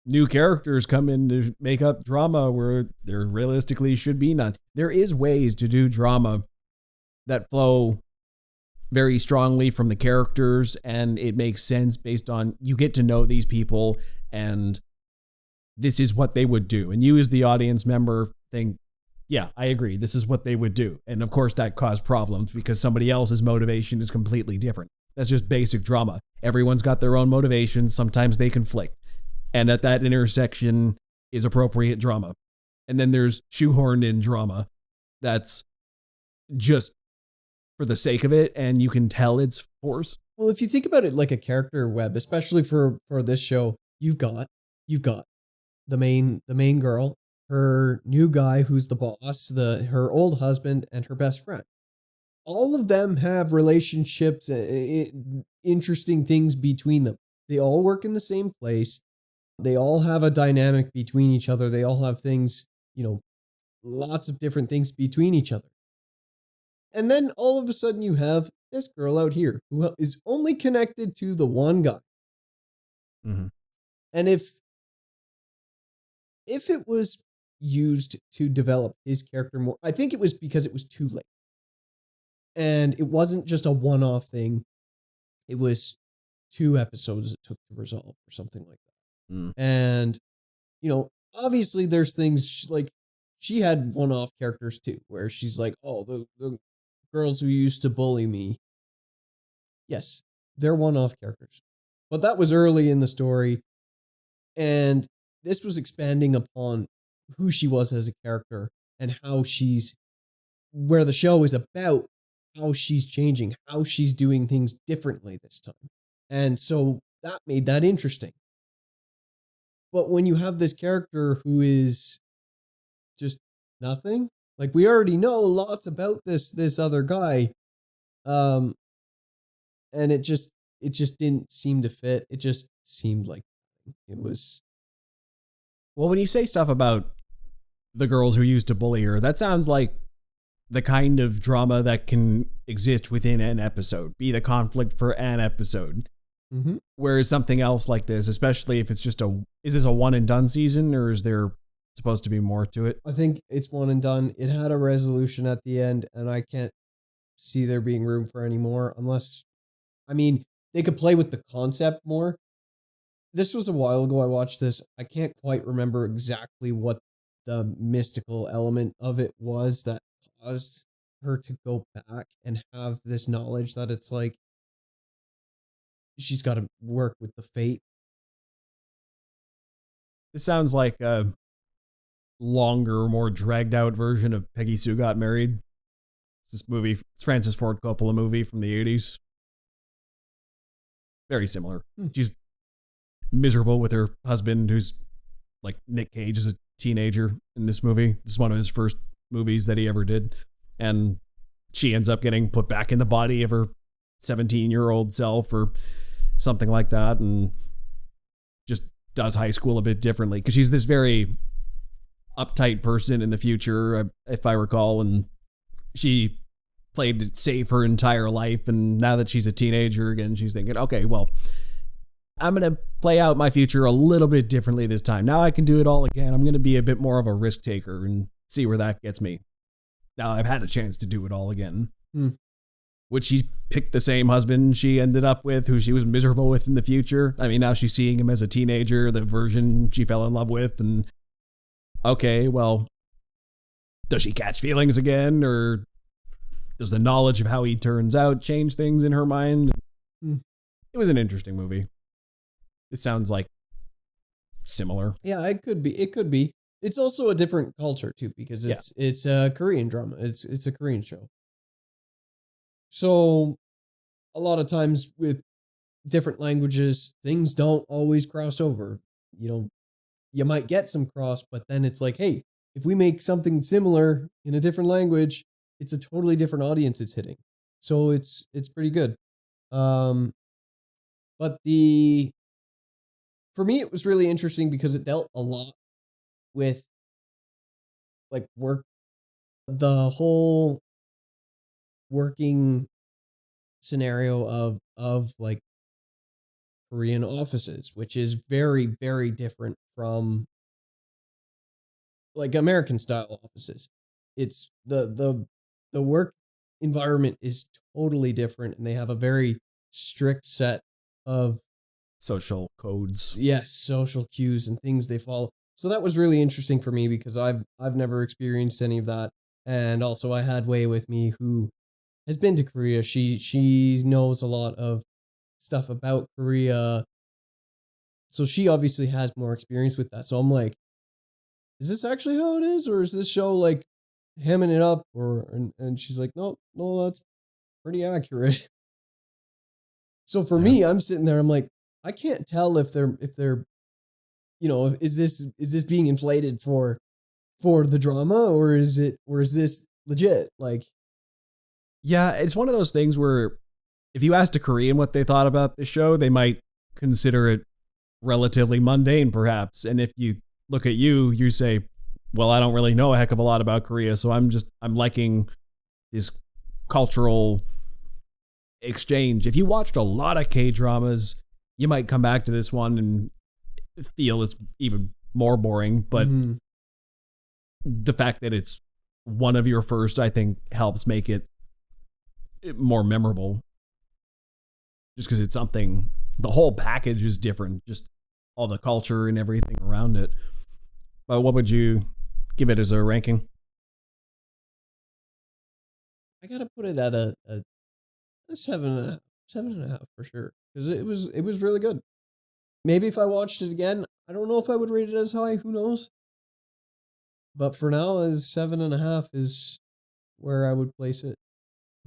new characters come in to make up drama where there realistically should be none. There is ways to do drama that flow very strongly from the characters, and it makes sense based on you get to know these people and this is what they would do. And you as the audience member think, yeah, I agree, this is what they would do. And of course that caused problems because somebody else's motivation is completely different. That's just basic drama. Everyone's got their own motivations. Sometimes they conflict. And at that intersection is appropriate drama. And then there's shoehorned in drama that's just for the sake of it, and you can tell it's forced. Well, if you think about it like a character web, especially for this show, you've got the main girl, her new guy who's the boss, her old husband, and her best friend. All of them have relationships, interesting things between them. They all work in the same place. They all have a dynamic between each other. They all have things, lots of different things between each other. And then all of a sudden you have this girl out here who is only connected to the one guy. Mm-hmm. And if it was used to develop his character more, I think it was because it was too late. And it wasn't just a one-off thing. It was 2 episodes it took to resolve or something like that. Mm. And, obviously there's things like she had one-off characters too, where she's like, oh, the girls who used to bully me. Yes, they're one-off characters. But that was early in the story. And this was expanding upon who she was as a character and where the show is about how she's changing, how she's doing things differently this time. And so that made that interesting. But when you have this character who is just nothing, like we already know lots about this other guy, and it just didn't seem to fit. It just seemed like it was. Well, when you say stuff about the girls who used to bully her, that sounds like the kind of drama that can exist within an episode, be the conflict for an episode. Mm-hmm. Whereas something else like this, especially if it's just is this a one and done season, or is there supposed to be more to it? I think it's one and done. It had a resolution at the end, and I can't see there being room for any more unless, they could play with the concept more. This was a while ago I watched this. I can't quite remember exactly what the mystical element of it was that caused her to go back and have this knowledge that it's like she's got to work with the fate. This sounds like a longer, more dragged out version of Peggy Sue Got Married. This movie, it's Francis Ford Coppola movie from the 80s. Very similar. She's miserable with her husband, who's like Nick Cage is a teenager in this movie. This is one of his first movies that he ever did. And she ends up getting put back in the body of her 17-year-old self or something like that, and just does high school a bit differently because she's this very uptight person in the future, if I recall, and she played it safe her entire life, and now that she's a teenager again, she's thinking, okay, well, I'm going to play out my future a little bit differently this time. Now I can do it all again. I'm going to be a bit more of a risk taker and see where that gets me. Now I've had a chance to do it all again. Would she pick the same husband she ended up with, who she was miserable with in the future? I mean, now she's seeing him as a teenager, the version she fell in love with, and okay, well, does she catch feelings again, or does the knowledge of how he turns out change things in her mind? It was an interesting movie. It sounds like similar. Yeah, it could be. It could be. It's also a different culture too, because it's a Korean drama. It's a Korean show. So a lot of times with different languages, things don't always cross over. You know, you might get some cross, but then it's like, hey, if we make something similar in a different language, it's a totally different audience it's hitting. So it's pretty good. But for me, it was really interesting because it dealt a lot with like work, the whole working scenario of like Korean offices, which is very, very different from like American style offices. It's the work environment is totally different, and they have a very strict set of social codes. Yes, social cues and things they follow. So that was really interesting for me because I've never experienced any of that. And also I had Wei with me who has been to Korea. She knows a lot of stuff about Korea. So she obviously has more experience with that. So I'm like, is this actually how it is? Or is this show like hemming it up? And she's like, no, that's pretty accurate. So for me, I'm sitting there, I'm like, I can't tell if they're, you know, is this being inflated for the drama, or is this legit? Like, yeah, it's one of those things where if you asked a Korean what they thought about the show, they might consider it relatively mundane, perhaps. And if you look at you say, well, I don't really know a heck of a lot about Korea, so I'm liking this cultural exchange. If you watched a lot of K-dramas, you might come back to this one and feel it's even more boring, but the fact that it's one of your first, I think, helps make it more memorable. Just because it's something, the whole package is different, just all the culture and everything around it. But what would you give it as a ranking? I gotta put it at a 7.5, 7.5 for sure, because it was really good. Maybe if I watched it again, I don't know if I would rate it as high. Who knows? But for now, as 7.5 is where I would place it.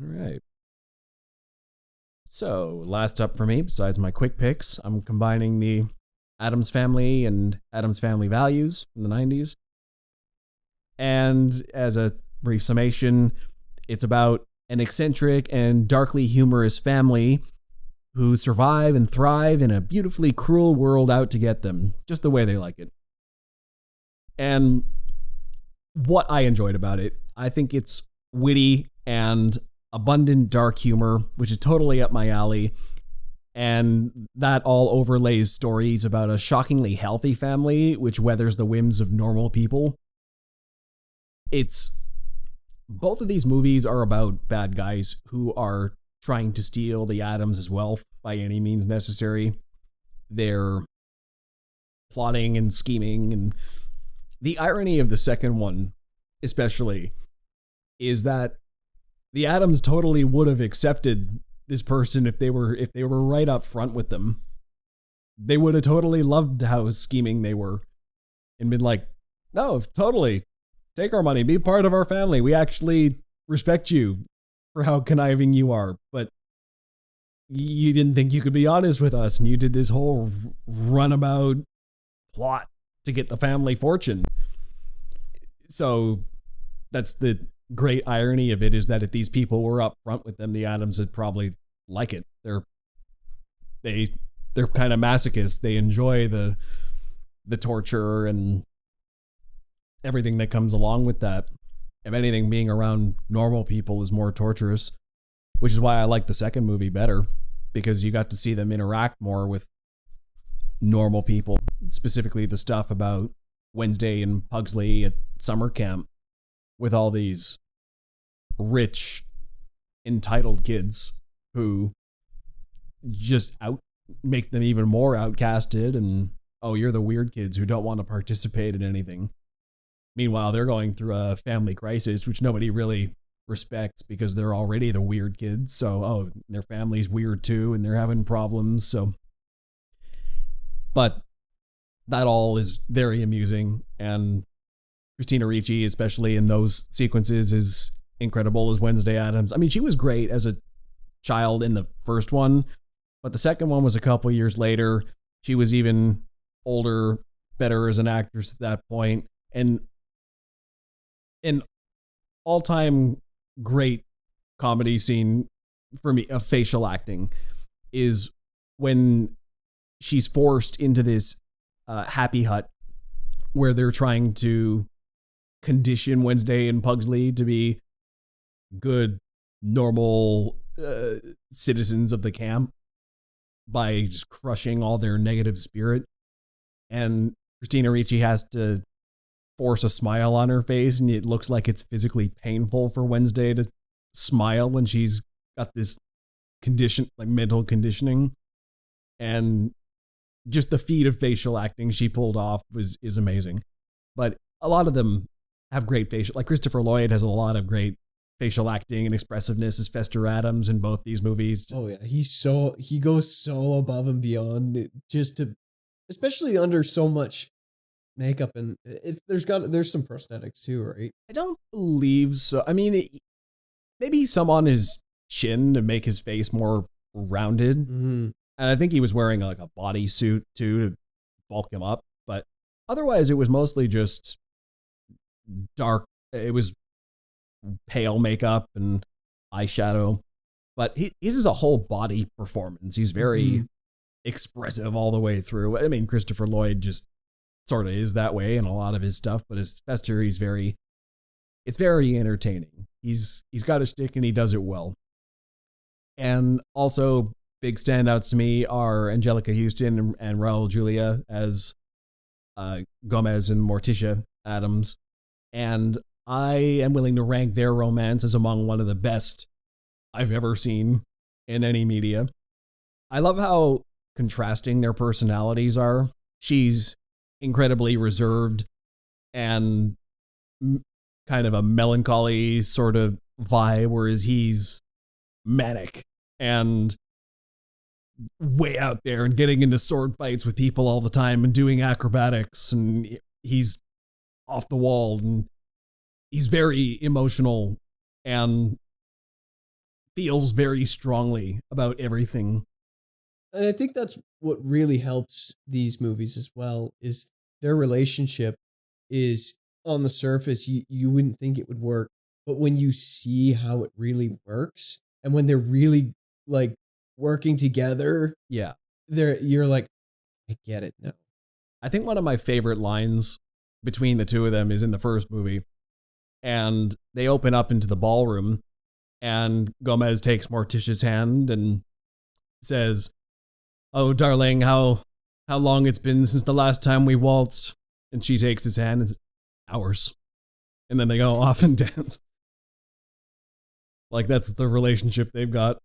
All right. So last up for me, besides my quick picks, I'm combining the Addams Family and Addams Family Values from the 90s. And as a brief summation, it's about an eccentric and darkly humorous family who survive and thrive in a beautifully cruel world out to get them, just the way they like it. And what I enjoyed about it, I think it's witty and abundant dark humor, which is totally up my alley. And that all overlays stories about a shockingly healthy family, which weathers the whims of normal people. Both of these movies are about bad guys who are trying to steal the Addams' wealth by any means necessary. They're plotting and scheming, and the irony of the second one, especially, is that the Addams totally would have accepted this person if they were right up front with them. They would have totally loved how scheming they were and been like, no, totally. Take our money, be part of our family. We actually respect you for how conniving you are, but you didn't think you could be honest with us, and you did this whole runabout plot to get the family fortune. So that's the great irony of it, is that if these people were up front with them, the Addams would probably like it. They're kind of masochists. They enjoy the torture and everything that comes along with that. If anything, being around normal people is more torturous, which is why I like the second movie better, because you got to see them interact more with normal people, specifically the stuff about Wednesday and Pugsley at summer camp with all these rich, entitled kids who just make them even more outcasted, and you're the weird kids who don't want to participate in anything. Meanwhile, they're going through a family crisis, which nobody really respects because they're already the weird kids. So, their family's weird too, and they're having problems. So, but that all is very amusing, and Christina Ricci, especially in those sequences, is incredible as Wednesday Addams. I mean, she was great as a child in the first one, but the second one was a couple years later. She was even older, better as an actress at that point, and an all-time great comedy scene for me of facial acting is when she's forced into this happy hut where they're trying to condition Wednesday and Pugsley to be good, normal citizens of the camp by just crushing all their negative spirit. And Christina Ricci has to force a smile on her face, and it looks like it's physically painful for Wednesday to smile when she's got this condition, like mental conditioning. And just the feat of facial acting she pulled off is amazing. But a lot of them have great facial, like Christopher Lloyd has a lot of great facial acting and expressiveness as Fester Addams in both these movies. Oh yeah, he goes so above and beyond just to, especially under so much makeup, and there's some prosthetics too, right? I don't believe so. I mean, maybe some on his chin to make his face more rounded. Mm-hmm. And I think he was wearing like a bodysuit too to bulk him up. But otherwise, it was mostly just dark. It was pale makeup and eyeshadow. But his is a whole body performance. He's very expressive all the way through. I mean, Christopher Lloyd just sort of is that way in a lot of his stuff, but as Fester, it's very entertaining. He's got a shtick and he does it well. And also big standouts to me are Angelica Houston and Raul Julia as Gomez and Morticia Addams. And I am willing to rank their romance as among one of the best I've ever seen in any media. I love how contrasting their personalities are. She's incredibly reserved and kind of a melancholy sort of vibe, whereas he's manic and way out there and getting into sword fights with people all the time and doing acrobatics, and he's off the wall and he's very emotional and feels very strongly about everything. And I think that's what really helps these movies as well, is their relationship is, on the surface, you wouldn't think it would work, but when you see how it really works, and when they're really like working together, you're like, I get it now. I think one of my favorite lines between the two of them is in the first movie, and they open up into the ballroom, and Gomez takes Morticia's hand and says, "Oh, darling, how long it's been since the last time we waltzed." And she takes his hand and says, "Hours." And then they go off and dance. Like, that's the relationship they've got.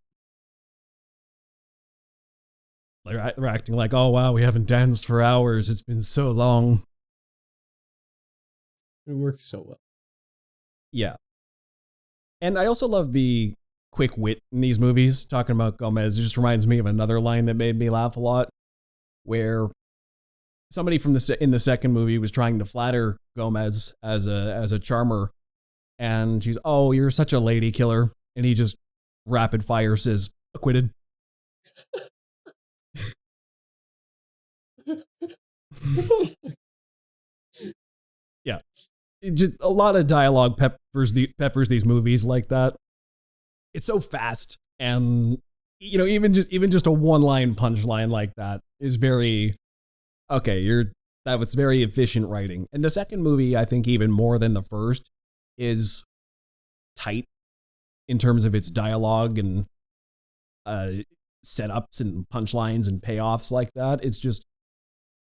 They're acting like, "Oh, wow, we haven't danced for hours. It's been so long." It works so well. Yeah. And I also love the quick wit in these movies. Talking about Gomez, it just reminds me of another line that made me laugh a lot, where somebody from in the second movie was trying to flatter Gomez as a charmer, and she's, "Oh, you're such a lady killer," and he just rapid fire says, "Acquitted." Yeah, just a lot of dialogue peppers these movies like that. It's so fast, and even just a one line punchline like that is very okay. That was very efficient writing. And the second movie, I think, even more than the first, is tight in terms of its dialogue and setups and punchlines and payoffs like that. It's just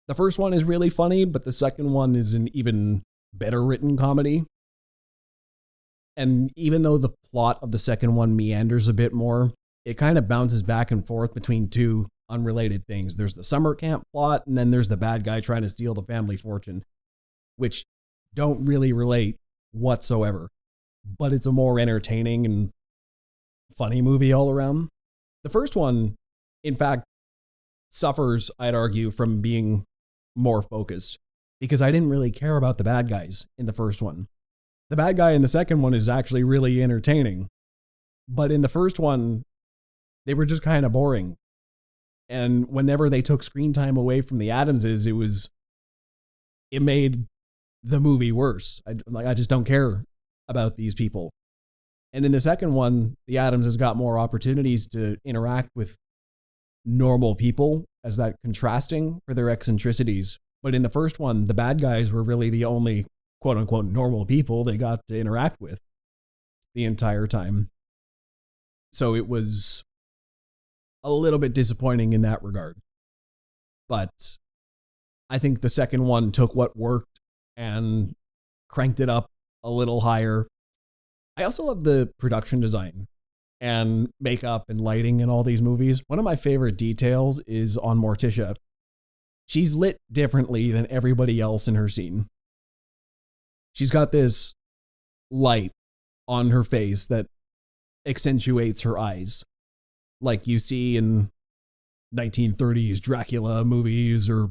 the first one is really funny, but the second one is an even better written comedy. And even though the plot of the second one meanders a bit more, it kind of bounces back and forth between two unrelated things. There's the summer camp plot, and then there's the bad guy trying to steal the family fortune, which don't really relate whatsoever. But it's a more entertaining and funny movie all around. The first one, in fact, suffers, I'd argue, from being more focused, because I didn't really care about the bad guys in the first one. The bad guy in the second one is actually really entertaining, but in the first one, they were just kind of boring. And whenever they took screen time away from the Addamses, it made the movie worse. I just don't care about these people. And in the second one, the Addamses got more opportunities to interact with normal people as that contrasting for their eccentricities. But in the first one, the bad guys were really the only quote unquote normal people they got to interact with the entire time. So it was a little bit disappointing in that regard. But I think the second one took what worked and cranked it up a little higher. I also love the production design and makeup and lighting in all these movies. One of my favorite details is on Morticia. She's lit differently than everybody else in her scene. She's got this light on her face that accentuates her eyes, like you see in 1930s Dracula movies or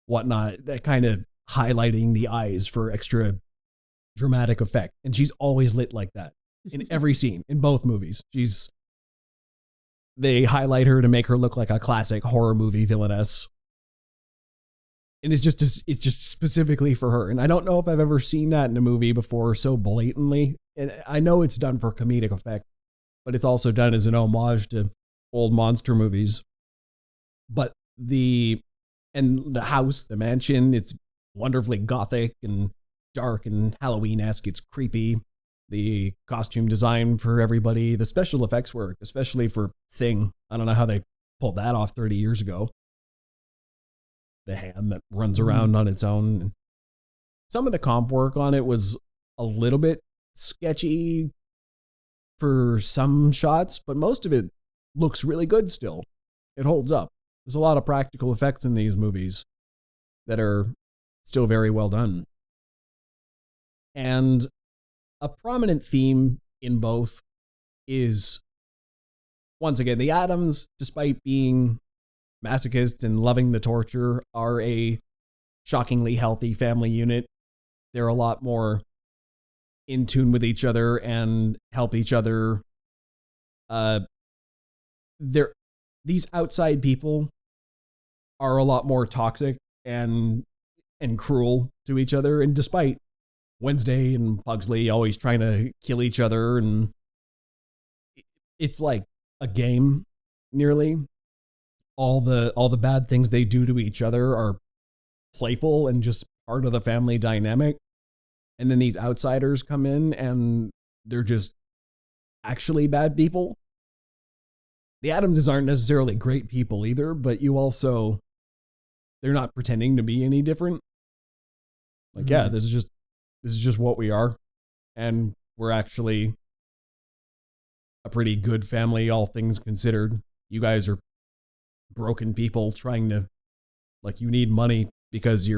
whatnot, that kind of highlighting the eyes for extra dramatic effect. And she's always lit like that in every scene, in both movies. They highlight her to make her look like a classic horror movie villainess. And it's just specifically for her. And I don't know if I've ever seen that in a movie before so blatantly. And I know it's done for comedic effect, but it's also done as an homage to old monster movies. But the house, the mansion, it's wonderfully gothic and dark and Halloween-esque. It's creepy. The costume design for everybody, the special effects work, especially for Thing. I don't know how they pulled that off 30 years ago. The hand that runs around on its own. Some of the comp work on it was a little bit sketchy for some shots, but most of it looks really good still. It holds up. There's a lot of practical effects in these movies that are still very well done. And a prominent theme in both is, once again, the Addams, despite being masochists and loving the torture, are a shockingly healthy family unit. They're a lot more in tune with each other and help each other. These outside people are a lot more toxic and cruel to each other. And despite Wednesday and Pugsley always trying to kill each other, and it's like a game nearly. All the bad things they do to each other are playful and just part of the family dynamic. And then these outsiders come in and they're just actually bad people. The Addamses aren't necessarily great people either, but they're not pretending to be any different. Like, yeah, this is just what we are. And we're actually a pretty good family, all things considered. You guys are broken people trying to, like, you need money because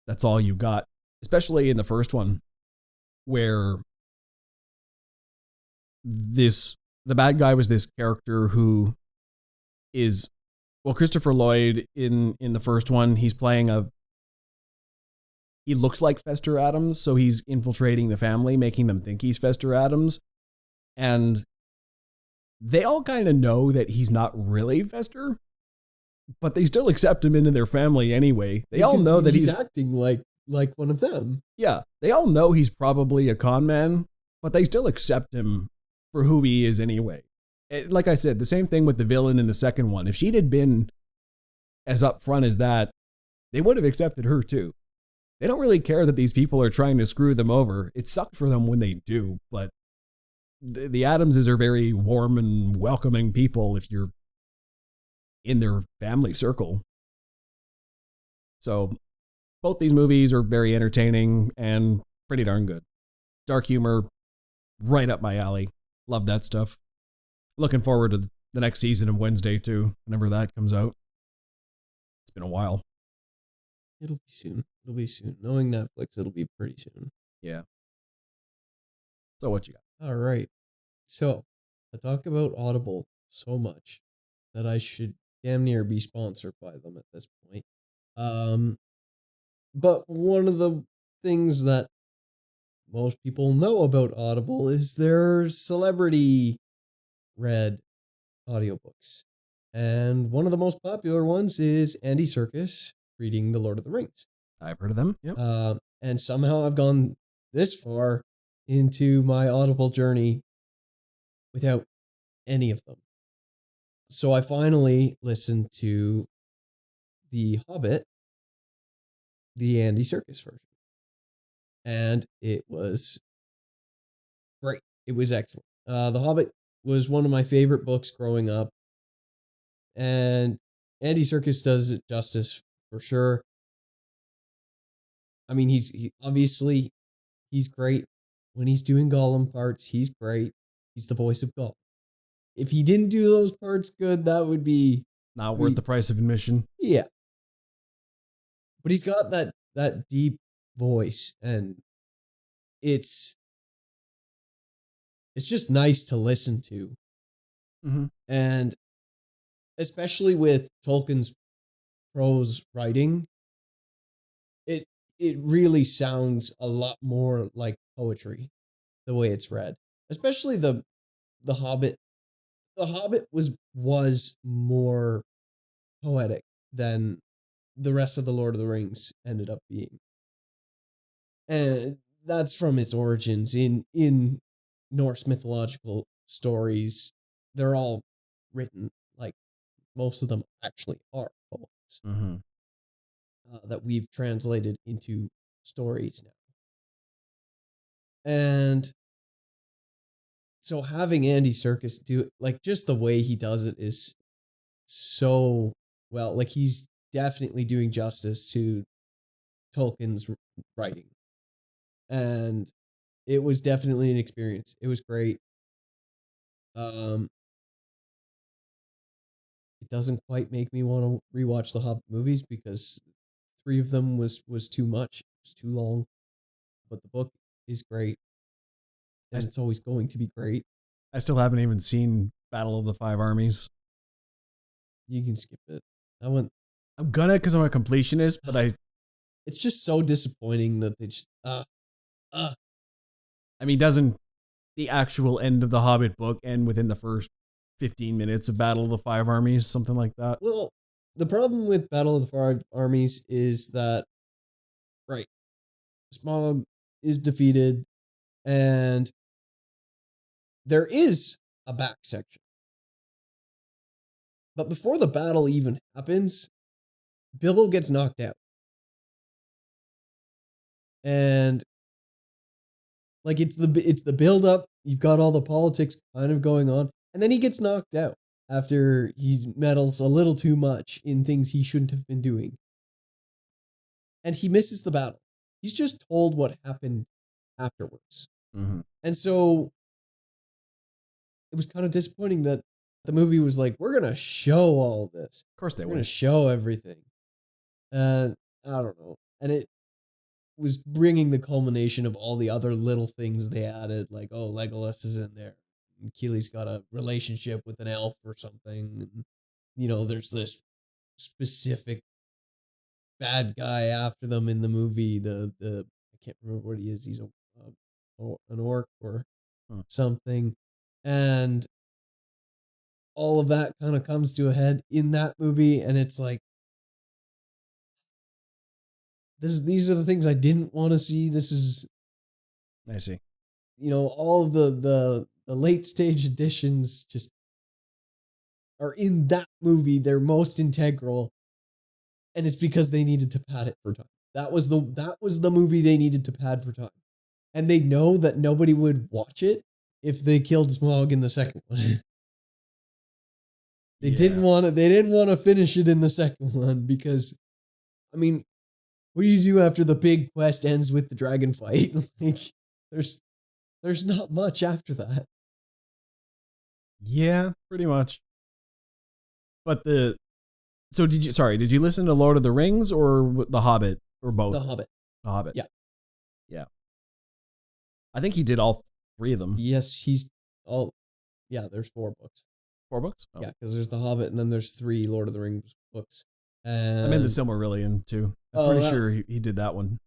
that's all you got. Especially in the first one, where the bad guy was this character who is, well, Christopher Lloyd in the first one, he looks like Fester Addams, so he's infiltrating the family, making them think he's Fester Addams. And they all kind of know that he's not really Fester, but they still accept him into their family anyway. They all know that he's acting like one of them. Yeah, they all know he's probably a con man, but they still accept him for who he is anyway. Like I said, the same thing with the villain in the second one. If she'd had been as upfront as that, they would have accepted her too. They don't really care that these people are trying to screw them over. It sucked for them when they do, but the Addamses are very warm and welcoming people if you're in their family circle. So both these movies are very entertaining and pretty darn good. Dark humor, right up my alley. Love that stuff. Looking forward to the next season of Wednesday too, whenever that comes out. It's been a while. It'll be soon. It'll be soon. Knowing Netflix, it'll be pretty soon. Yeah. So what you got? All right. So I talk about Audible so much that I should damn near be sponsored by them at this point. But one of the things that most people know about Audible is their celebrity read audiobooks. And one of the most popular ones is Andy Serkis reading The Lord of the Rings. I've heard of them. Yep. And somehow I've gone this far into my Audible journey without any of them. So I finally listened to The Hobbit, the Andy Serkis version. And it was great. It was excellent. The Hobbit was one of my favorite books growing up. And Andy Serkis does it justice for sure. I mean, obviously he's great. When he's doing Gollum parts, he's great. He's the voice of Gollum. If he didn't do those parts good, that would be not worth the price of admission. Yeah. But he's got that deep voice, and it's just nice to listen to. Mm-hmm. And especially with Tolkien's prose writing, it really sounds a lot more like poetry, the way it's read. Especially the Hobbit. The Hobbit was more poetic than the rest of the Lord of the Rings ended up being. And that's from its origins in Norse mythological stories. They're all written, like most of them actually are poems. Mm-hmm. That we've translated into stories now. And so having Andy Serkis do it, like just the way he does it is so well, like he's definitely doing justice to Tolkien's writing. And it was definitely an experience. It was great. It doesn't quite make me want to rewatch the Hobbit movies because 3 of them was too much. It was too long. But the book is great. And it's always going to be great. I still haven't even seen Battle of the Five Armies. You can skip it. That one. I'm gonna because I'm a completionist, but it's just so disappointing that they just I mean, doesn't the actual end of the Hobbit book end within the first 15 minutes of Battle of the Five Armies, something like that? Well, the problem with Battle of the Five Armies is that, right, Smaug is defeated, and there is a back section. But before the battle even happens, Bilbo gets knocked out. And like it's the build up, you've got all the politics kind of going on, and then he gets knocked out after he meddles a little too much in things he shouldn't have been doing. And he misses the battle. He's just told what happened afterwards. Mm-hmm. And so it was kind of disappointing that the movie was like, we're going to show all this. Of course they We're going to show everything. And I don't know. And it was bringing the culmination of all the other little things they added, like, oh, Legolas is in there. Keely's got a relationship with an elf or something. And, there's this specific bad guy after them in the movie. I can't remember what he is. He's an orc or something. And all of that kind of comes to a head in that movie. And it's like, these are the things I didn't want to see. This is, I see. All of the late stage additions just are in that movie. They're most integral, and it's because they needed to pad it for time. That was the movie they needed to pad for time, and they know that nobody would watch it if they killed Smaug in the second one. They didn't want to finish it in the second one because, I mean, what do you do after the big quest ends with the dragon fight? Like, there's not much after that. Yeah, pretty much. But did you listen to Lord of the Rings or The Hobbit or both? The Hobbit. The Hobbit. Yeah. Yeah. I think he did all three of them. Yes, there's 4 books. 4 books? Oh. Yeah, because there's The Hobbit and then there's 3 Lord of the Rings books. And I'm in the Silmarillion too. I'm pretty sure he did that one.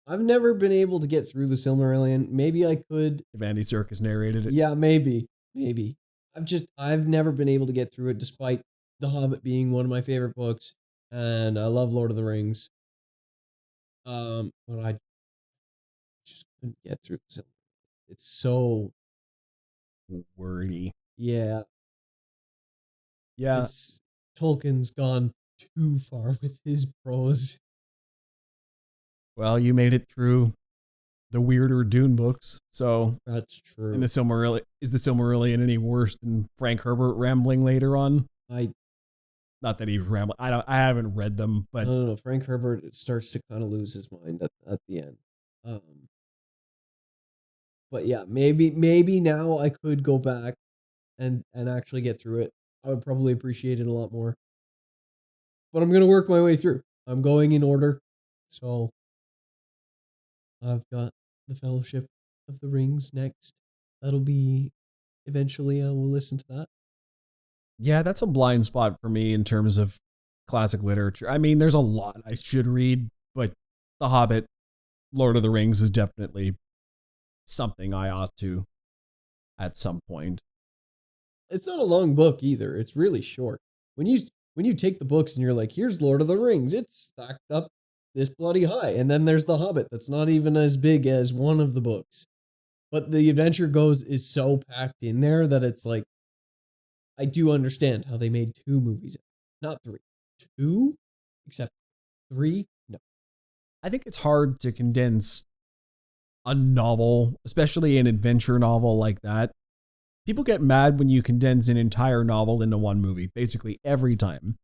I've never been able to get through the Silmarillion. Maybe I could. If Andy Serkis narrated it. Yeah, maybe. I've never been able to get through it despite The Hobbit being one of my favorite books. And I love Lord of the Rings. But I just couldn't get through the Silmarillion. It's so wordy. Yeah. Yeah. Tolkien's gone too far with his prose. Well, you made it through the weirder Dune books, so that's true. And is the Silmarillion any worse than Frank Herbert rambling later on? Not that he's rambling. I haven't read them, but no. Frank Herbert starts to kind of lose his mind at the end. But yeah, maybe now I could go back and actually get through it. I would probably appreciate it a lot more. But I'm gonna work my way through. I'm going in order, so I've got the Fellowship of the Rings next. That'll be eventually. I will listen to that. Yeah, that's a blind spot for me in terms of classic literature. I mean, there's a lot I should read, but The Hobbit, Lord of the Rings is definitely something I ought to at some point. It's not a long book either. It's really short. When you take the books and you're like, here's Lord of the Rings, it's stacked up this bloody high. And then there's The Hobbit that's not even as big as one of the books. But the adventure is so packed in there that it's like, I do understand how they made 2 movies. Not 3. 2? Except 3? No. I think it's hard to condense a novel, especially an adventure novel like that. People get mad when you condense an entire novel into one movie, basically every time.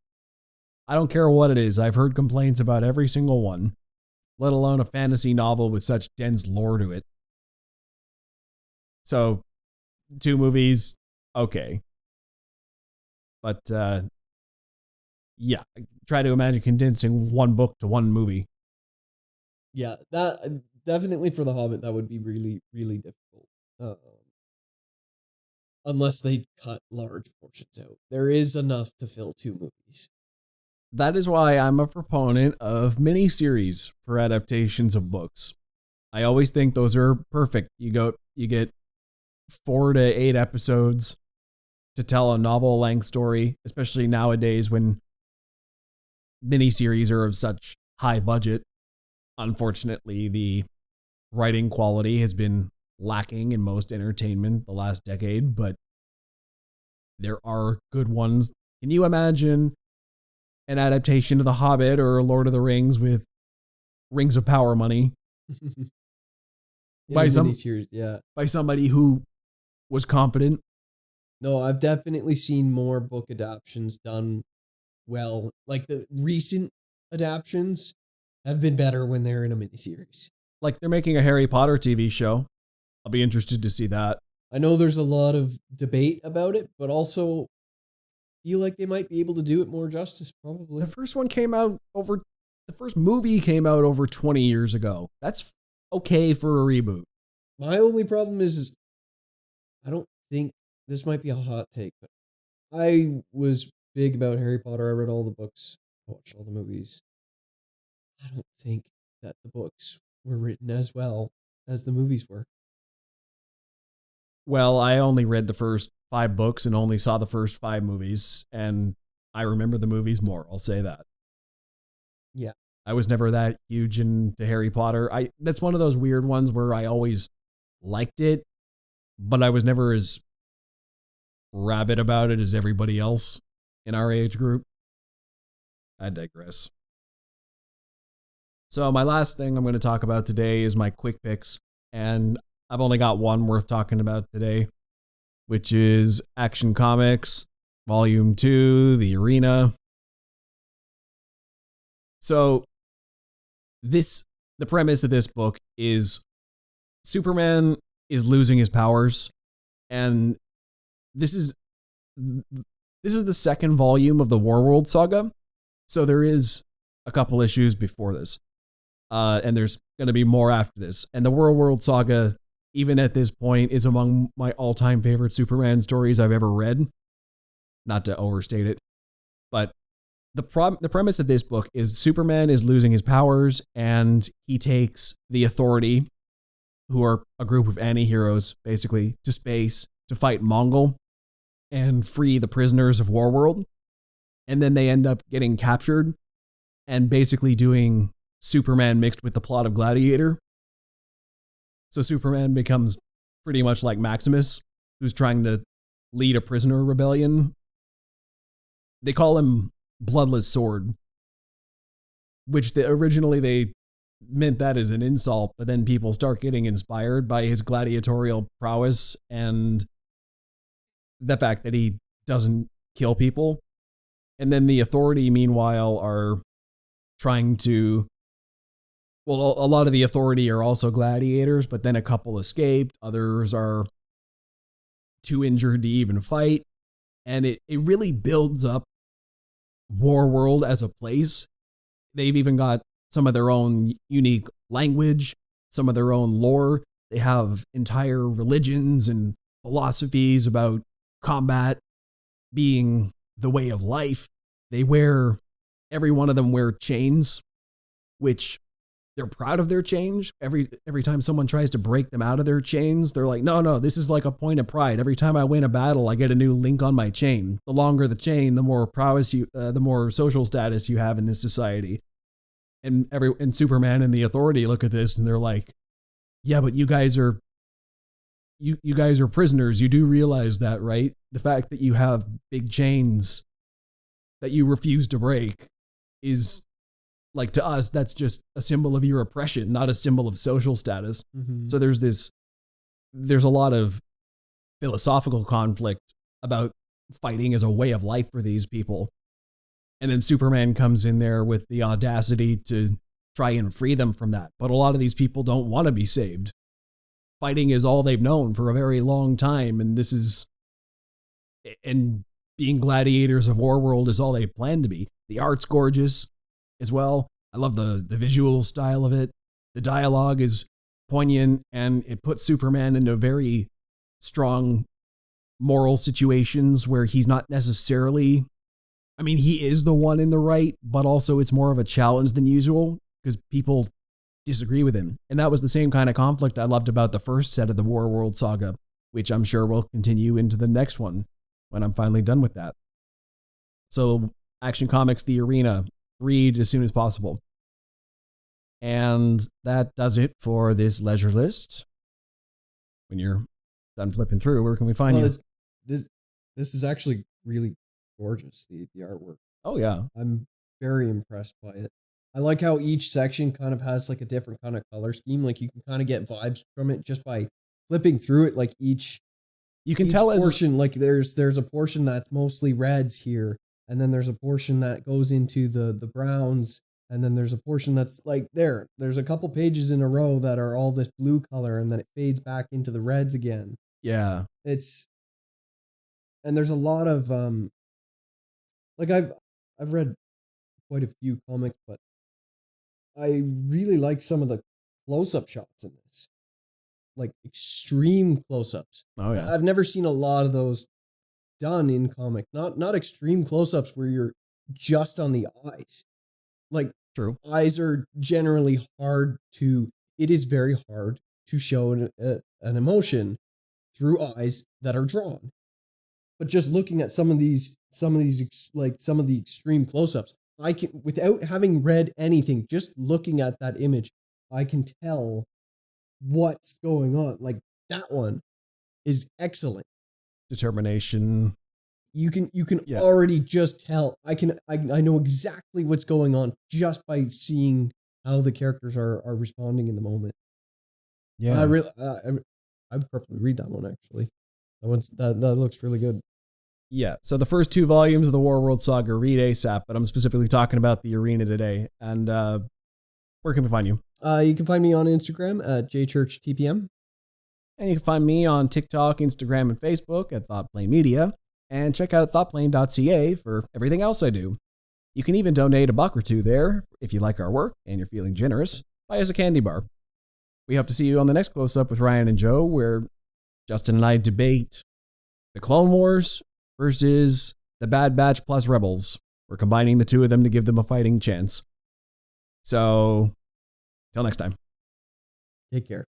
I don't care what it is. I've heard complaints about every single one, let alone a fantasy novel with such dense lore to it. So, 2 movies, okay. But, yeah, try to imagine condensing one book to one movie. Yeah, that definitely for The Hobbit, that would be really, really difficult. Unless they cut large portions out. There is enough to fill 2 movies. That is why I'm a proponent of miniseries for adaptations of books. I always think those are perfect. You get 4 to 8 episodes to tell a novel-length story, especially nowadays when miniseries are of such high budget. Unfortunately, the writing quality has been lacking in most entertainment the last decade, but there are good ones. Can you imagine an adaptation of The Hobbit or Lord of the Rings with Rings of Power money? by somebody who was competent? No, I've definitely seen more book adaptions done well. Like the recent adaptions have been better when they're in a miniseries. Like they're making a Harry Potter TV show. I'll be interested to see that. I know there's a lot of debate about it, but also feel like they might be able to do it more justice, probably. The first movie came out over 20 years ago. That's okay for a reboot. My only problem is I don't think this might be a hot take, but I was big about Harry Potter. I read all the books, I watched all the movies. I don't think that the books were written as well as the movies were. Well, I only read the first 5 books and only saw the first 5 movies, and I remember the movies more. I'll say that. Yeah. I was never that huge into Harry Potter. That's one of those weird ones where I always liked it, but I was never as rabid about it as everybody else in our age group. I digress. So my last thing I'm going to talk about today is my quick picks, and I've only got one worth talking about today, which is Action Comics Volume 2, The Arena. So the premise of this book is Superman is losing his powers, and this is the second volume of the Warworld saga. So there is a couple issues before this. And there's going to be more after this. And the Warworld saga, even at this point, is among my all-time favorite Superman stories I've ever read. Not to overstate it. But the premise of this book is Superman is losing his powers, and he takes the Authority, who are a group of anti-heroes, basically, to space to fight Mongol and free the prisoners of Warworld. And then they end up getting captured and basically doing Superman mixed with the plot of Gladiator. So Superman becomes pretty much like Maximus, who's trying to lead a prisoner rebellion. They call him Bloodless Sword, which originally they meant that as an insult, but then people start getting inspired by his gladiatorial prowess and the fact that he doesn't kill people. And then the Authority, meanwhile, are trying to... Well, a lot of the Authority are also gladiators, but then a couple escaped. Others are too injured to even fight. And it really builds up Warworld as a place. They've even got some of their own unique language, some of their own lore. They have entire religions and philosophies about combat being the way of life. Every one of them wear chains, which they're proud of their chains. Every time someone tries to break them out of their chains, they're like, no, this is like a point of pride. Every time I win a battle, I get a new link on my chain. The longer the chain, the more prowess the more social status you have in this society. And Superman and the Authority look at this and they're like, yeah, but you guys are prisoners. You do realize that, right? The fact that you have big chains that you refuse to break is, like, to us, that's just a symbol of your oppression, not a symbol of social status. Mm-hmm. So there's a lot of philosophical conflict about fighting as a way of life for these people. And then Superman comes in there with the audacity to try and free them from that. But a lot of these people don't want to be saved. Fighting is all they've known for a very long time, and being gladiators of Warworld is all they plan to be. The art's gorgeous as well. I love the visual style of it. The dialogue is poignant, and it puts Superman into very strong moral situations where he's not necessarily... I mean, he is the one in the right, but also it's more of a challenge than usual because people disagree with him. And that was the same kind of conflict I loved about the first set of the Warworld saga, which I'm sure will continue into the next one when I'm finally done with that. So, Action Comics, The Arena, read as soon as possible. And that does it for this leisure list. When you're done flipping through, where can we find you? This is actually really gorgeous, the artwork. Oh, yeah. I'm very impressed by it. I like how each section kind of has like a different kind of color scheme. Like you can kind of get vibes from it just by flipping through it. Like you can tell portion, like there's a portion that's mostly reds here, and then there's a portion that goes into the browns, and then there's a portion that's like there's a couple pages in a row that are all this blue color, and then it fades back into the reds again. Yeah. And there's a lot of like I've read quite a few comics, but I really like some of the close-up shots in this. like extreme close-ups. Oh yeah. I've never seen a lot of those done in comic. Not extreme close-ups where you're just on the eyes. Like, True. eyes are generally it is very hard to show an emotion through eyes that are drawn. But just looking at some of the extreme close-ups, I can, without having read anything, just looking at that image, I can tell what's going on. Like, that one is excellent. Determination. You can already just tell. I know exactly what's going on just by seeing how the characters are responding in the moment. Yeah. I would probably read that one actually. That looks really good. Yeah, so the first 2 volumes of the Warworld Saga read ASAP, but I'm specifically talking about the arena today. And where can we find you? You can find me on Instagram at jchurchtpm. And you can find me on TikTok, Instagram, and Facebook at ThoughtPlane Media. And check out thoughtplane.ca for everything else I do. You can even donate $1 or $2 there if you like our work and you're feeling generous. Buy us a candy bar. We hope to see you on the next Close-Up with Ryan and Joe, where Justin and I debate the Clone Wars versus the Bad Batch plus Rebels. We're combining the 2 of them to give them a fighting chance. So, till next time. Take care.